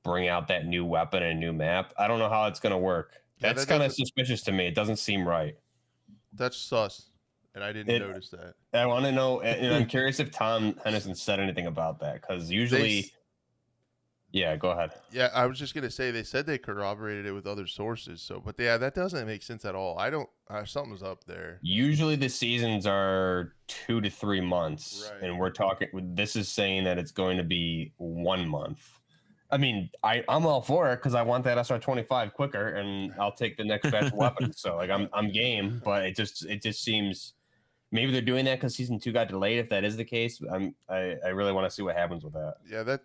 bring out that new weapon and new map. I don't know how it's gonna work. That's kind of suspicious to me. It doesn't seem right. That's sus, and I didn't notice that. I want to know, and I'm curious if Tom Henderson said anything about that, because usually, yeah, go ahead. Yeah, I was just gonna say they said they corroborated it with other sources. So, but yeah, that doesn't make sense at all. I don't. Something's up there. Usually the seasons are 2 to 3 months, right. And we're talking. This is saying that it's going to be 1 month. I mean, I'm all for it, because I want that SR-25 quicker, and I'll take the next batch of weapons. So like I'm game, but it just seems maybe they're doing that because season 2 got delayed. If that is the case, I really want to see what happens with that. Yeah,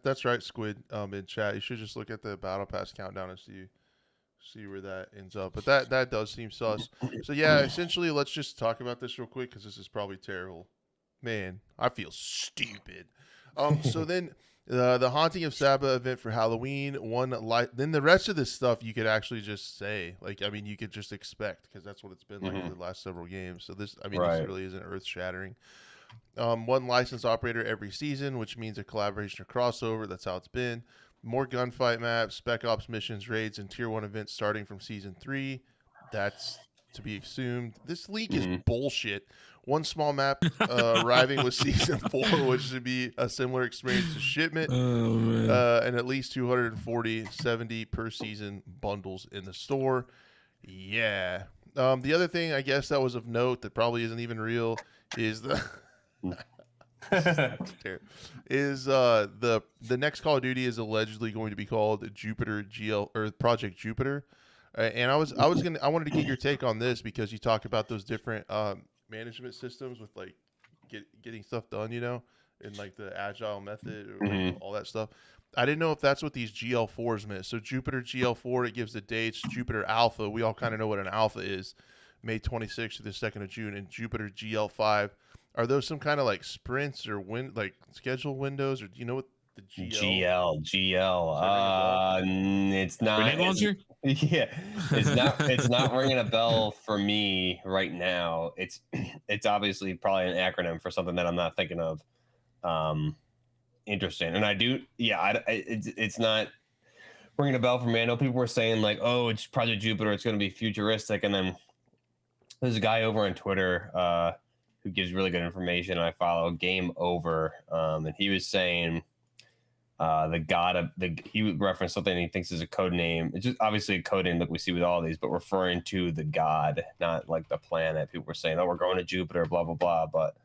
that's right, Squid. In chat, you should just look at the battle pass countdown and see where that ends up. But that does seem sus. So yeah, essentially, let's just talk about this real quick, because this is probably terrible. Man, I feel stupid. So then. The Haunting of Saba event for Halloween, then the rest of this stuff you could actually just say, like, I mean, you could just expect, because that's what it's been like for the last several games. So this, I mean, This really isn't earth shattering. 1 licensed operator every season, which means a collaboration or crossover. That's how it's been. More gunfight maps, spec ops missions, raids, and tier 1 events starting from season 3. That's to be assumed. This leak is bullshit. 1 small map arriving with season 4, which should be a similar experience to Shipment, and at least 270 per season bundles in the store. Yeah. The other thing, I guess, that was of note that probably isn't even real is the the next Call of Duty is allegedly going to be called Jupiter GL or Project Jupiter. And I wanted to get your take on this, because you talk about those different management systems with like getting stuff done, in like the agile method or all that stuff. I didn't know if that's what these GL4s meant. So Jupiter GL4, it gives the dates. Jupiter Alpha, we all kind of know what an alpha is, May 26th to the 2nd of June. And Jupiter GL5, are those some kind of like sprints or like schedule windows, or do you know what the GL? It's not. Yeah, it's not ringing a bell for me right now. It's obviously probably an acronym for something that I'm not thinking of. Interesting, and I do. Yeah, it's not ringing a bell for me. I know people were saying like, "Oh, it's Project Jupiter. It's going to be futuristic," and then there's a guy over on Twitter who gives really good information. I follow Game Over, and he was saying. He referenced something he thinks is a code name. It's just obviously a code name that we see with all these, but referring to the god, not like the planet. People were saying, "Oh, we're going to Jupiter," blah blah blah. But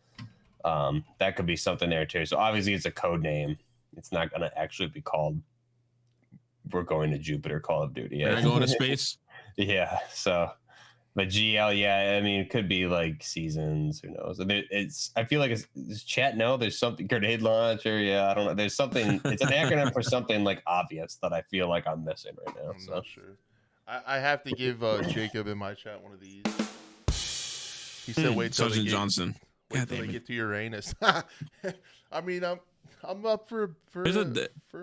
that could be something there too. So obviously, it's a code name. It's not going to actually be called "We're going to Jupiter" Call of Duty. We're going to space. Yeah. So, but GL, yeah, I mean, it could be like seasons. Who knows? I feel like it's chat. No, there's something grenade launcher. Yeah, I don't know. There's something. It's an acronym for something like obvious that I feel like I'm missing right now. I'm not sure. I have to give Jacob in my chat one of these. He said, "Wait till Johnson. Wait till they get to Uranus." I mean, I'm up for a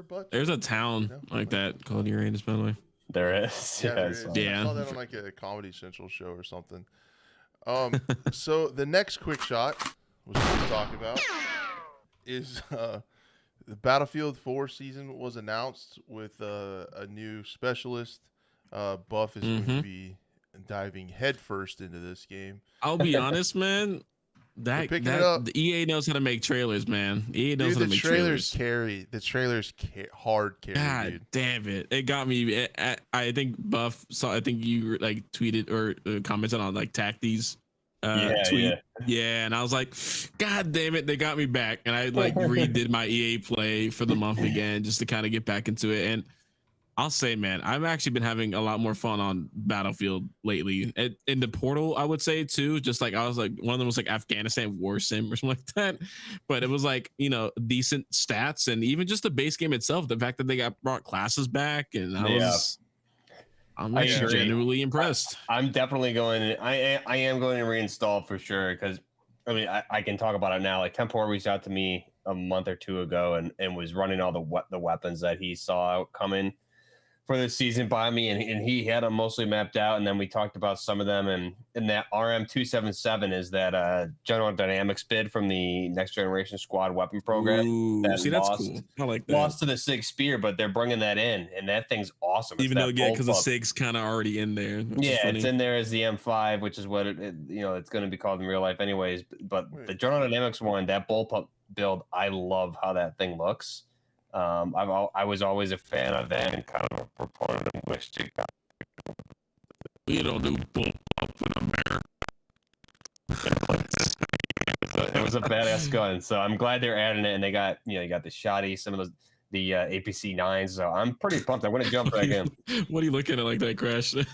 butt. There's a town like that called Uranus, by the way. There is. Yeah, there is. Yeah. I saw that on like a Comedy Central show or something. So the next quick shot was what we talk about. is the Battlefield 4 season was announced with a new specialist. Buff is going to be diving headfirst into this game. I'll be honest, man. The EA knows how to make trailers, man. EA knows how to make trailers. The trailers hard carry. God dude. damn it! It got me. I think Buff saw. I think you like tweeted or commented on like Tacti's tweet. Yeah, and I was like, God damn it! They got me back, and I like redid my EA play for the month again just to kind of get back into it. And I'll say, man, I've actually been having a lot more fun on Battlefield lately. In the Portal, I would say too. Just like I was like, one of them was like Afghanistan War Sim or something like that. But it was like, you know, decent stats, and even just the base game itself. The fact that they brought classes back, and I'm actually genuinely impressed. I'm definitely going. I am going to reinstall for sure, because I mean I can talk about it now. Like Tempor reached out to me a month or two ago and was running all the weapons that he saw coming for this season by me, and he had them mostly mapped out, and then we talked about some of them, and that RM277 is that General Dynamics bid from the Next Generation Squad weapon program. Ooh, that's cool. I like that. Lost to the SIG Spear, but they're bringing that in, and that thing's awesome. Even though, because the SIG's kind of already in there. Yeah, it's in there as the M5, which is what it's going to be called in real life anyways. But the General Dynamics one, that bullpup build, I love how that thing looks. I was always a fan of that and kind of a proponent of which to. We don't do bullpup in America. So it was a badass gun. So I'm glad they're adding it, and they got you got the shotty, some of those the APC 9s. So I'm pretty pumped. I want to jump back in. What are you looking at like that, Crash? Dude,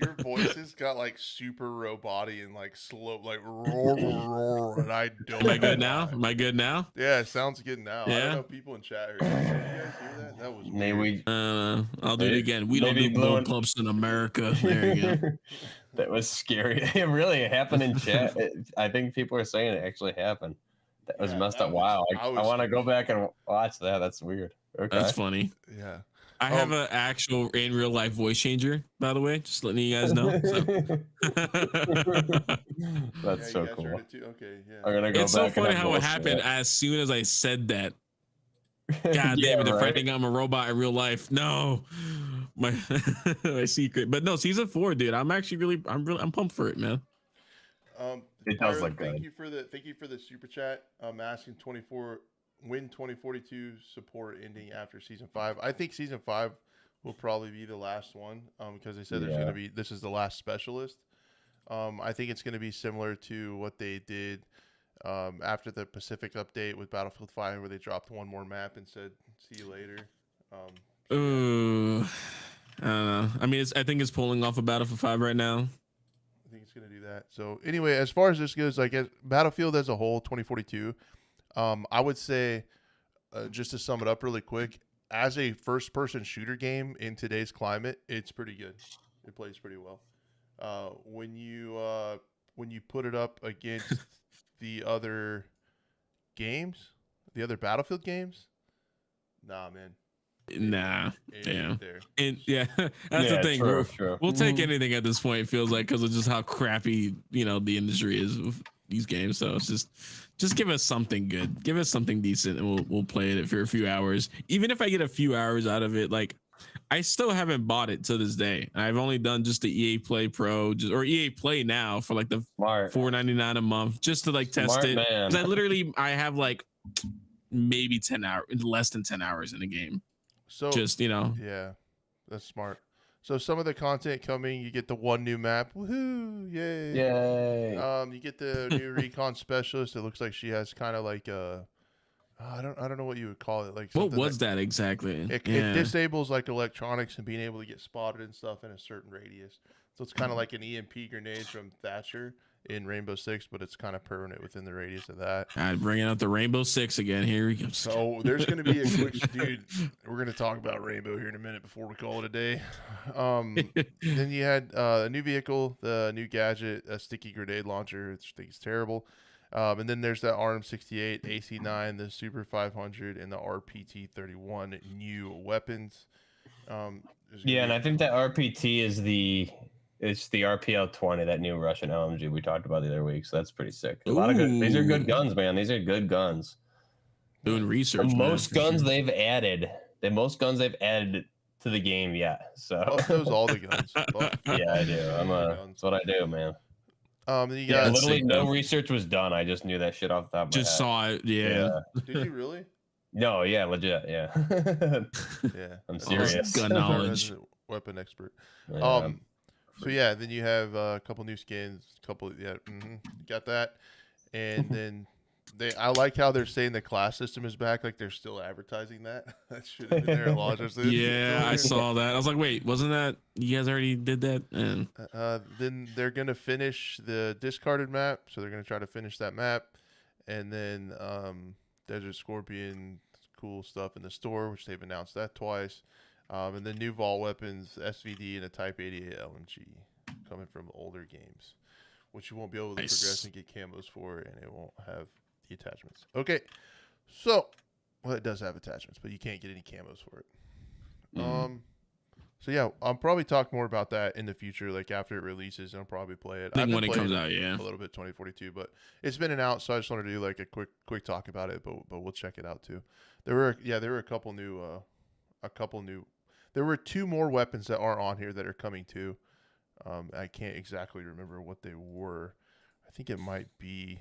your voices got like super roboty and like slow, like roar, and I don't. Am I good now? Am I good now? Yeah, it sounds good now. Yeah. I don't know, people in chat are. Did you guys hear that? That was maybe. I'll do it again. We don't do blow pumps in America. There you go. That was scary. It really happened in chat. I think people are saying it actually happened. That was messed up. Wow. I want to go back and watch that. That's weird. Okay. That's funny. Yeah. I have an actual in real life voice changer, by the way. Just letting you guys know. So. That's so cool. Okay, yeah. I'm gonna go it's back so funny how it happened as soon as I said that. God damn it! They're fighting I'm a robot in real life. No, my secret. But no, season 4, dude. I'm actually I'm pumped for it, man. It does look good. Thank you for the super chat. Asking 2042 support ending after season 5. I think season 5 will probably be the last one because they said there's going to be this is the last specialist. I think it's going to be similar to what they did after the Pacific update with Battlefield 5, where they dropped one more map and said see you later. I don't know. I mean, I think it's pulling off of Battlefield 5 right now. I think it's going to do that. So anyway, as far as this goes, I guess Battlefield as a whole, 2042, I would say, just to sum it up really quick, as a first-person shooter game in today's climate, it's pretty good. It plays pretty well. When you put it up against the other games, the other Battlefield games, nah, man. Nah, yeah, and that's the thing. True. We'll take anything at this point. It feels like because of just how crappy the industry is with these games. So it's just give us something good, give us something decent, and we'll play it for a few hours. Even if I get a few hours out of it, like I still haven't bought it to this day. I've only done just the EA Play Pro or EA Play Now for like the $4.99 a month just to like test it. Because I have like maybe 10 hours, less than 10 hours in the game. So just yeah, that's smart. So some of the content coming, you get the one new map, woohoo, yay! You get the new recon specialist. It looks like she has kind of like I don't know what you would call it. Like what was that exactly? It disables like electronics and being able to get spotted and stuff in a certain radius. So it's kind of like an EMP grenade from Thatcher in Rainbow Six, but it's kind of permanent within the radius of that. I'm bringing out the Rainbow Six again. Here we go. So there's going to be a quick dude. We're going to talk about Rainbow here in a minute before we call it a day. Then you had a new vehicle, the new gadget, a sticky grenade launcher, which I think is terrible. And then there's that RM68, AC9, the Super 500, and the RPT-31 new weapons. And I think that RPT is it's the RPL-20, that new Russian LMG we talked about the other week. So that's pretty sick. A lot of good. These are good guns, man. These are good guns. Doing research. The most guns they've added. The most guns they've added to the game yet. So Buff knows all the guns. Buff yeah, I do. That's what I do, man. Then you got literally no research was done. I just knew that shit off the top of my head. Just saw it. Yeah. Did you really? No, yeah, legit, yeah. Yeah. I'm serious. Gun knowledge. Weapon expert. Yeah. So yeah, then you have a couple new skins, got that, and then I like how they're saying the class system is back. Like they're still advertising that. That should have been there a lot. Yeah, I saw that. I was like, wait, wasn't that you guys already did that? And then they're gonna finish the discarded map, so they're gonna try to finish that map, and then Desert Scorpion, cool stuff in the store, which they've announced that twice. And then new vault weapons, SVD, and a Type 88 LMG coming from older games, which you won't be able to progress and get camos for, and it won't have the attachments. Okay, so it does have attachments, but you can't get any camos for it. So yeah, I'll probably talk more about that in the future, like after it releases, and I'll probably play it. I think when it comes out, a little bit 2042, but it's been announced, so I just wanted to do like a quick talk about it. But we'll check it out too. There were a couple new. There were 2 more weapons that aren't on here that are coming too. I can't exactly remember what they were. I think it might be.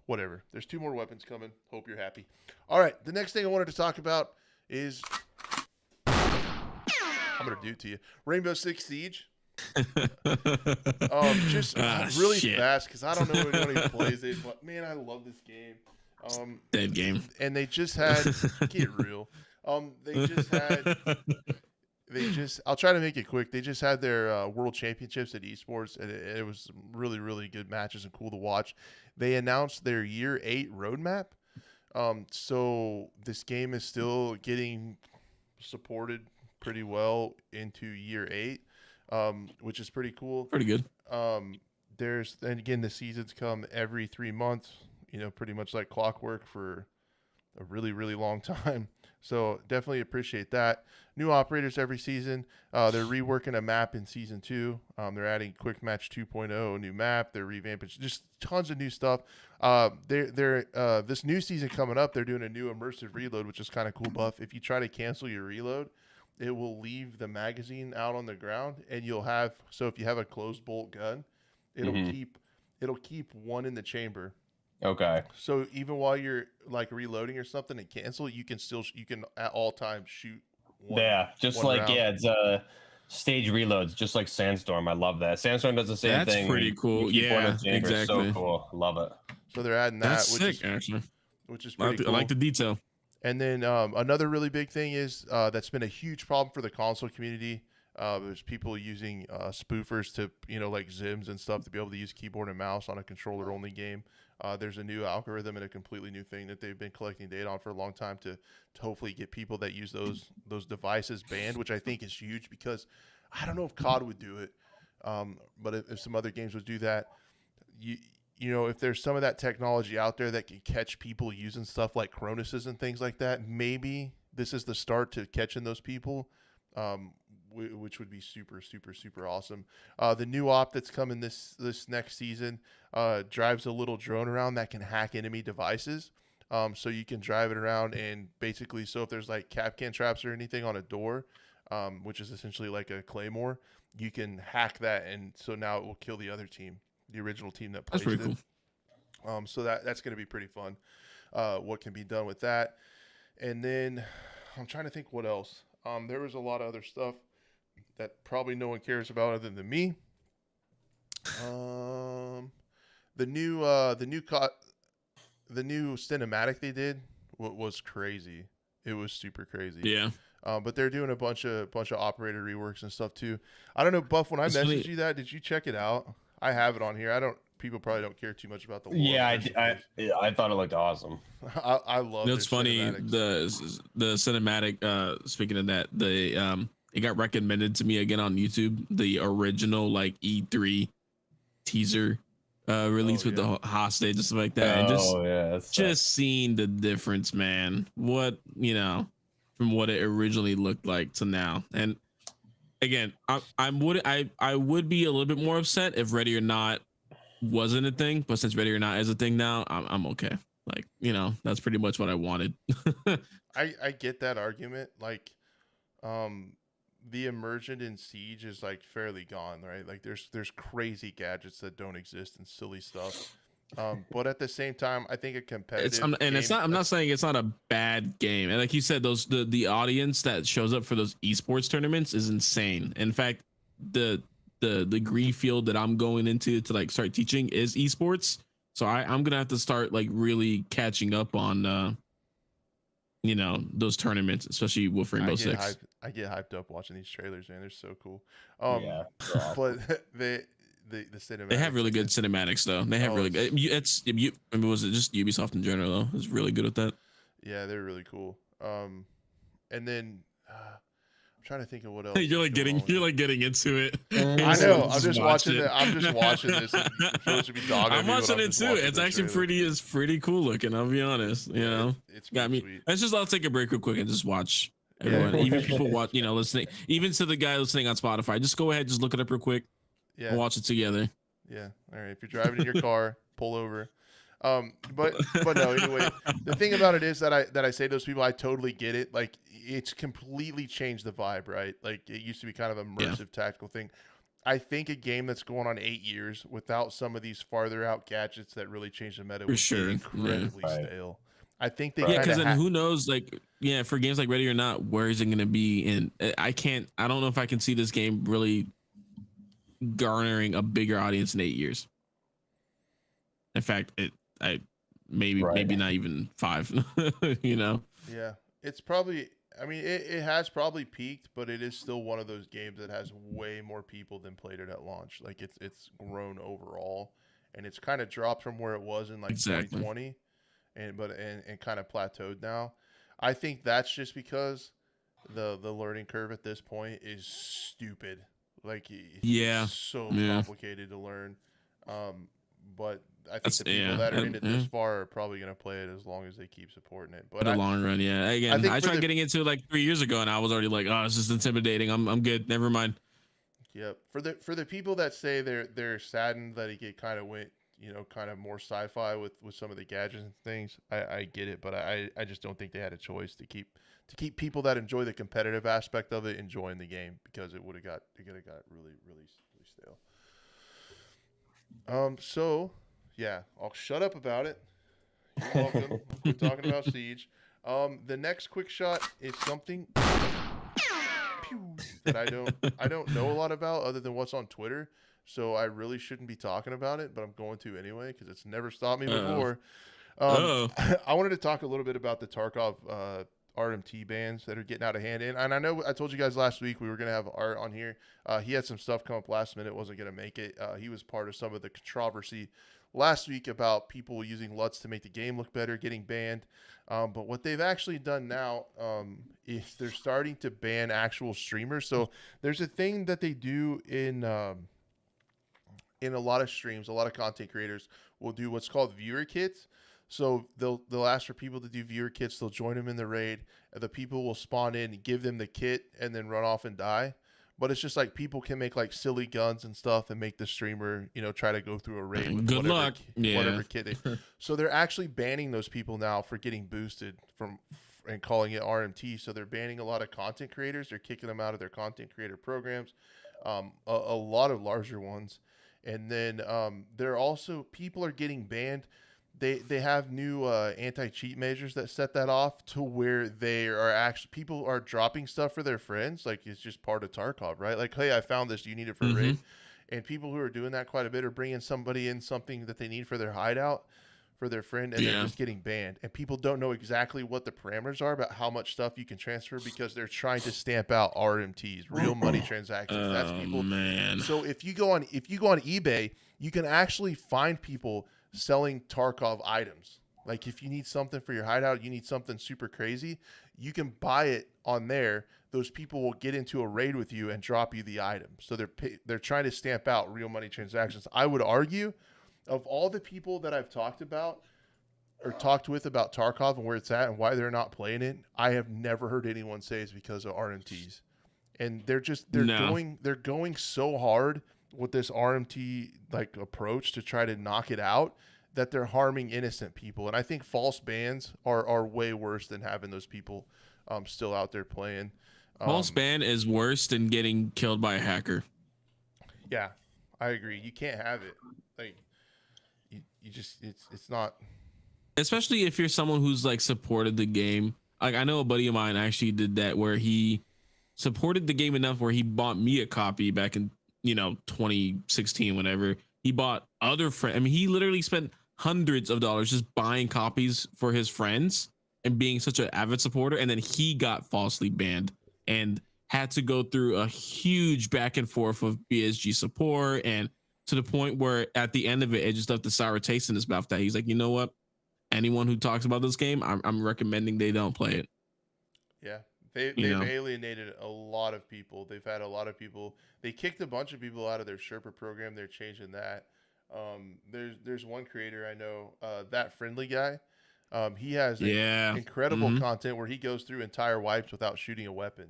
Whatever. There's 2 more weapons coming. Hope you're happy. All right. The next thing I wanted to talk about is I'm gonna do it to you. Rainbow Six Siege. Just really fast because I don't know anybody who plays it, but man, I love this game. Dead game. And they just had get real. I'll try to make it quick. They just had their world championships at esports, and it was really, really good matches and cool to watch. They announced their year 8 roadmap. So this game is still getting supported pretty well into year 8, which is pretty cool. Pretty good. And again, the seasons come every 3 months, pretty much like clockwork for a really, really long time. So definitely appreciate that. New operators every season. They're reworking a map in season 2. They're adding Quick Match 2.0, new map. They're revamping just tons of new stuff. This new season coming up, they're doing a new immersive reload, which is kind of cool buff. If you try to cancel your reload, it will leave the magazine out on the ground, and so if you have a closed bolt gun, it'll keep one in the chamber. Okay. So even while you're like reloading or something and cancel, you can at all times shoot one. Yeah, just one like round. It's stage reloads, just like Sandstorm. I love that. Sandstorm does the same thing. That's pretty cool. Yeah, exactly. So cool. Love it. So they're adding that, That's sick, actually. Which is pretty cool. I like the detail. And then another really big thing is that's been a huge problem for the console community. There's people using spoofers to, like Zims and stuff to be able to use keyboard and mouse on a controller-only game. There's a new algorithm and a completely new thing that they've been collecting data on for a long time to hopefully get people that use those devices banned, which I think is huge because I don't know if COD would do it, but if some other games would do that, if there's some of that technology out there that can catch people using stuff like Chronuses and things like that, maybe this is the start to catching those people. Which would be super, super, super awesome. The new op that's coming this next season drives a little drone around that can hack enemy devices. So you can drive it around and basically, so if there's like Capcan traps or anything on a door, which is essentially like a claymore, you can hack that, and so now it will kill the other team, the original team that plays it. That's pretty cool. So that's going to be pretty fun. What can be done with that, and then I'm trying to think what else. There was a lot of other stuff that probably no one cares about other than me. The new cinematic they did was crazy. It was super crazy. Yeah. But they're doing a bunch of operator reworks and stuff too. I don't know, Buff. When I messaged you that, did you check it out? I have it on here. People probably don't care too much about the. Yeah, I thought it looked awesome. I love. It's funny the cinematic. Speaking of that, it got recommended to me again on YouTube. The original like E3 teaser release with the hostage and stuff like that. And just seeing the difference, man. What from what it originally looked like to now. And again, I would be a little bit more upset if Ready or Not wasn't a thing, but since Ready or Not is a thing now, I'm okay. Like, that's pretty much what I wanted. I get that argument. Like, the immersion in Siege is like fairly gone, right? Like there's crazy gadgets that don't exist and silly stuff. But at the same time, I think a competitive I'm not saying it's not a bad game. And like you said, the audience that shows up for those esports tournaments is insane. In fact, the degree field that I'm going into to like start teaching is esports. So I'm gonna have to start like really catching up on those tournaments, especially with Rainbow Six. I get hyped up watching these trailers, man. They're so cool. Yeah, but the cinematics. They have really good cinematics, though. They have really good. Was it just Ubisoft in general? Though, it's really good at that. Yeah, they're really cool. And then I'm trying to think of what else. You're like getting into it. I know. I'm just watching it. I'm just watching this. And supposed to be dogging I'm watching it too. It's actually pretty cool looking. I'll be honest. It's got me. Sweet. Let's take a break real quick and just watch. Everyone, even people watch, listening, even to the guy listening on Spotify, just go ahead, just look it up real quick. Yeah. Watch it together. Yeah. All right. If you're driving in your car, pull over. But no, anyway, the thing about it is that I say to those people, I totally get it. Like, it's completely changed the vibe, right? Like, it used to be kind of immersive tactical thing. I think a game that's going on 8 years without some of these farther out gadgets that really change the meta would be incredibly stale. I think they because then who knows, like, for games like Ready or Not, where is it going to be? And I don't know if I can see this game really garnering a bigger audience in 8 years. In fact, maybe not even 5. Yeah, it's probably. I mean, it has probably peaked, but it is still one of those games that has way more people than played it at launch. Like it's grown overall, and it's kind of dropped from where it was in 2020, and kind of plateaued now. I think that's just because the learning curve at this point is stupid. Like, it's so complicated to learn. But I think the people that are in it this far are probably going to play it as long as they keep supporting it. But in the long run, Again, I tried getting into it like 3 years ago, and I was already like, oh, it's just intimidating. I'm good. Never mind. Yep. For the people that say they're saddened that it kind of went, kind of more sci-fi with some of the gadgets and things, I get it, but I just don't think they had a choice to keep people that enjoy the competitive aspect of it enjoying the game, because it would have got really, really, really stale. So, yeah, I'll shut up about it. You're welcome. We're talking about Siege. The next quick shot is something that I don't know a lot about other than what's on Twitter. So I really shouldn't be talking about it, but I'm going to anyway because it's never stopped me before. I wanted to talk a little bit about the Tarkov RMT bans that are getting out of hand. And I know I told you guys last week we were going to have Art on here. He had some stuff come up last minute, wasn't going to make it. He was part of some of the controversy last week about people using LUTs to make the game look better, getting banned. But what they've actually done now is they're starting to ban actual streamers. So there's a thing that they do in a lot of streams. A lot of content creators will do what's called viewer kits. So they'll ask for people to do viewer kits. They'll join them in the raid. The people will spawn in, give them the kit, and then run off and die. But it's just like people can make like silly guns and stuff and make the streamer, try to go through a raid with whatever kit. So they're actually banning those people now for getting boosted and calling it RMT. So they're banning a lot of content creators. They're kicking them out of their content creator programs, a lot of larger ones. And then people are getting banned. They have new anti-cheat measures that set that off to where people are dropping stuff for their friends. Like, it's just part of Tarkov, right? Like, hey, I found this. Do you need it for a raid? And people who are doing that quite a bit are bringing somebody in something that they need for their hideout for their friend, and they're just getting banned. And people don't know exactly what the parameters are about how much stuff you can transfer because they're trying to stamp out RMTs, real money transactions. That's people. Man. So if you go on eBay, you can actually find people selling Tarkov items. Like, if you need something for your hideout, you need something super crazy, you can buy it on there. Those people will get into a raid with you and drop you the item. So they're trying to stamp out real money transactions. I would argue, of all the people that I've talked with about Tarkov and where it's at and why they're not playing it, I have never heard anyone say it's because of RMTs. And they're going so hard with this RMT like approach to try to knock it out, that they're harming innocent people. And I think false bans are way worse than having those people still out there playing. False ban is worse than getting killed by a hacker. Yeah, I agree. You can't have it. Like you just it's not. Especially if you're someone who's like supported the game. Like I know a buddy of mine actually did that, where he supported the game enough where he bought me a copy back in 2016, whenever he bought other friends. I mean, he literally spent hundreds of dollars just buying copies for his friends and being such an avid supporter, and then he got falsely banned and had to go through a huge back and forth of BSG support, and to the point where at the end of it, it just left a sour taste in his mouth that he's like, you know what? Anyone who talks about this game, I'm recommending they don't play it. Yeah, they've alienated a lot of people. They've had a lot of people. They kicked a bunch of people out of their Sherpa program. They're changing that. There's one creator I know, that friendly guy. He has incredible content where he goes through entire wipes without shooting a weapon.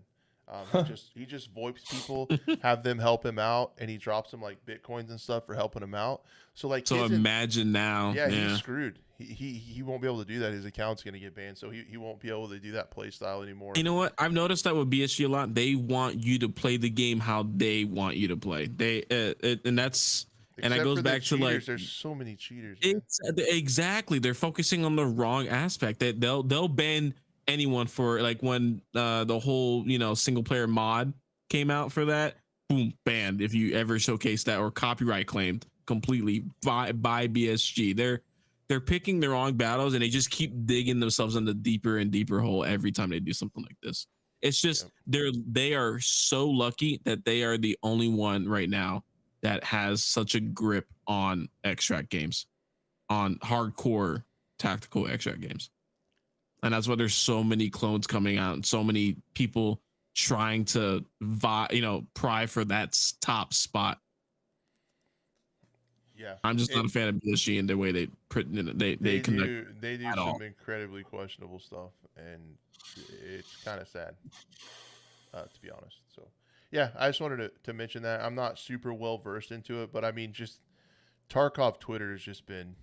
He just VoIPs people, have them help him out, and he drops them like bitcoins and stuff for helping him out. So imagine now, he's screwed. He won't be able to do that. His account's gonna get banned, so he won't be able to do that play style anymore. You know what? I've noticed that with BSG a lot. They want you to play the game how they want you to play. And that goes back to like, there's so many cheaters. Exactly. They're focusing on the wrong aspect. That they'll ban anyone for like when the whole single player mod came out for that, boom, banned if you ever showcase that, or copyright claimed completely by BSG. They're picking the wrong battles, and they just keep digging themselves in the deeper and deeper hole every time they do something like this. It's just they are so lucky that they are the only one right now that has such a grip on extract games, on hardcore tactical extract games. And that's why there's so many clones coming out and so many people trying to pry for that top spot. Yeah, I'm just not a fan of BSG and the way they do some incredibly questionable stuff, and it's kind of sad, to be honest. So, yeah, I just wanted to mention that. I'm not super well versed into it, but I mean, just Tarkov Twitter has just been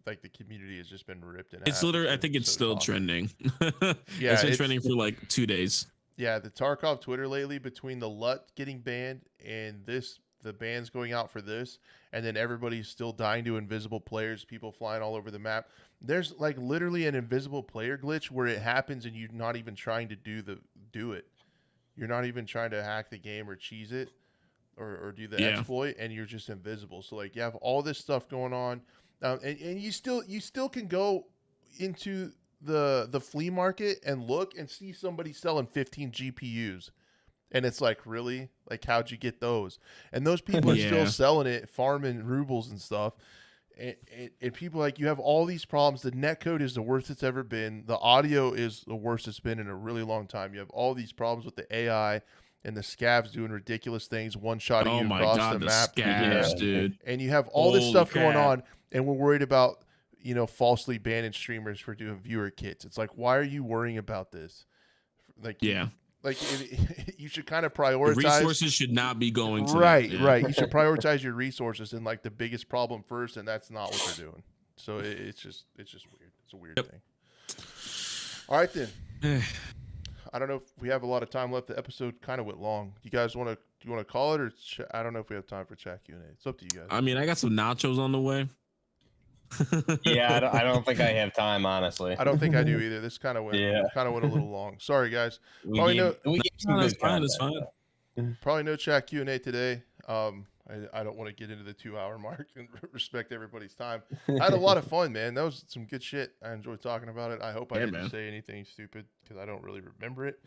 like, the community has just been ripped in half. It's literally, I think it's still trending. Yeah, it's been trending for like 2 days. Yeah, the Tarkov Twitter lately, between the LUT getting banned and the bans going out for this, and then everybody's still dying to invisible players, people flying all over the map. There's like literally an invisible player glitch where it happens and you're not even trying to do it. You're not even trying to hack the game or cheese it or do the exploit, and you're just invisible. So like, you have all this stuff going on, and you still can go into the flea market and look and see somebody selling 15 GPUs. And it's like, really? Like, how'd you get those? And those people are still selling it, farming rubles and stuff. And people, like, you have all these problems. The netcode is the worst it's ever been. The audio is the worst it's been in a really long time. You have all these problems with the AI and the scavs doing ridiculous things, one-shotting you across the map. Scavs, dude. And you have all this stuff going on, and we're worried about, falsely banning streamers for doing viewer kits. It's like, why are you worrying about this? Like, like, you should kind of prioritize. The resources should not be going to right. You should prioritize your resources in like the biggest problem first, and that's not what they're doing. So it's just weird. It's a weird thing. All right then. I don't know if we have a lot of time left. The episode kind of went long. You guys want to call it, or I don't know if we have time for chat Q&A. It's up to you guys. I mean, I got some nachos on the way. Yeah, I don't think I have time, honestly. I don't think I do either. This kind of went a little long. Sorry, guys. Probably no chat Q&A today. I don't want to get into the 2-hour mark and respect everybody's time. I had a lot of fun, man. That was some good shit. I enjoyed taling about it. I hope I didn't say anything stupid, because I don't really remember it.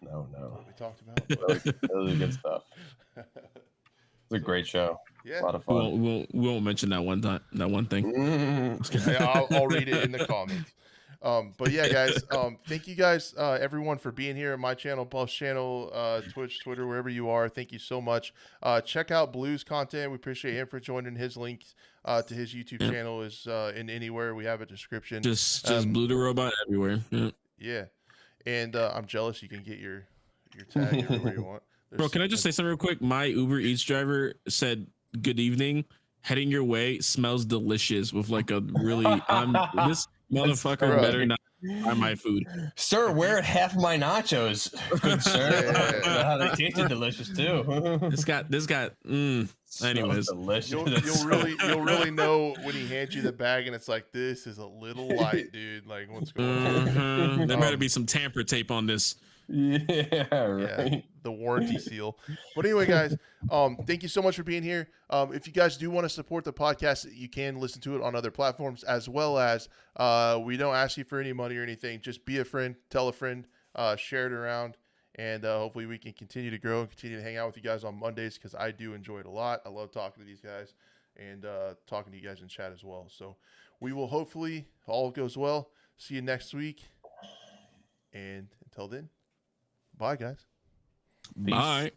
No. What we talked about. That was good stuff. It's a great show. Yeah. A lot of fun. We won't mention that one thing. I'll read it in the comments. But yeah, guys, thank you guys, everyone, for being here at my channel, Buff's channel, Twitch, Twitter, wherever you are. Thank you so much. Check out Blue's content. We appreciate him for joining. His link to his YouTube channel is in anywhere. We have a description. Just BlueTheRobot everywhere. Yeah. And I'm jealous you can get your tag everywhere you want. Bro, can I just say something real quick? My Uber Eats driver said, "Good evening. Heading your way. Smells delicious." With like a really, this motherfucker better not buy my food. Sir, where are half my nachos? Good sir. Yeah. They tasted delicious too. This guy. Anyways, you'll really know when he hands you the bag and it's like, this is a little light, dude. Like, what's going on? There better be some tamper tape on this. Yeah, right. Yeah, the warranty seal. But anyway, guys, thank you so much for being here. If you guys do want to support the podcast, you can listen to it on other platforms, as well as we don't ask you for any money or anything. Just be a friend, tell a friend, share it around, and hopefully we can continue to grow and continue to hang out with you guys on Mondays, because I do enjoy it a lot. I love talking to these guys and talking to you guys in chat as well. So we will hopefully, all goes well, see you next week. And until then, bye, guys. Bye.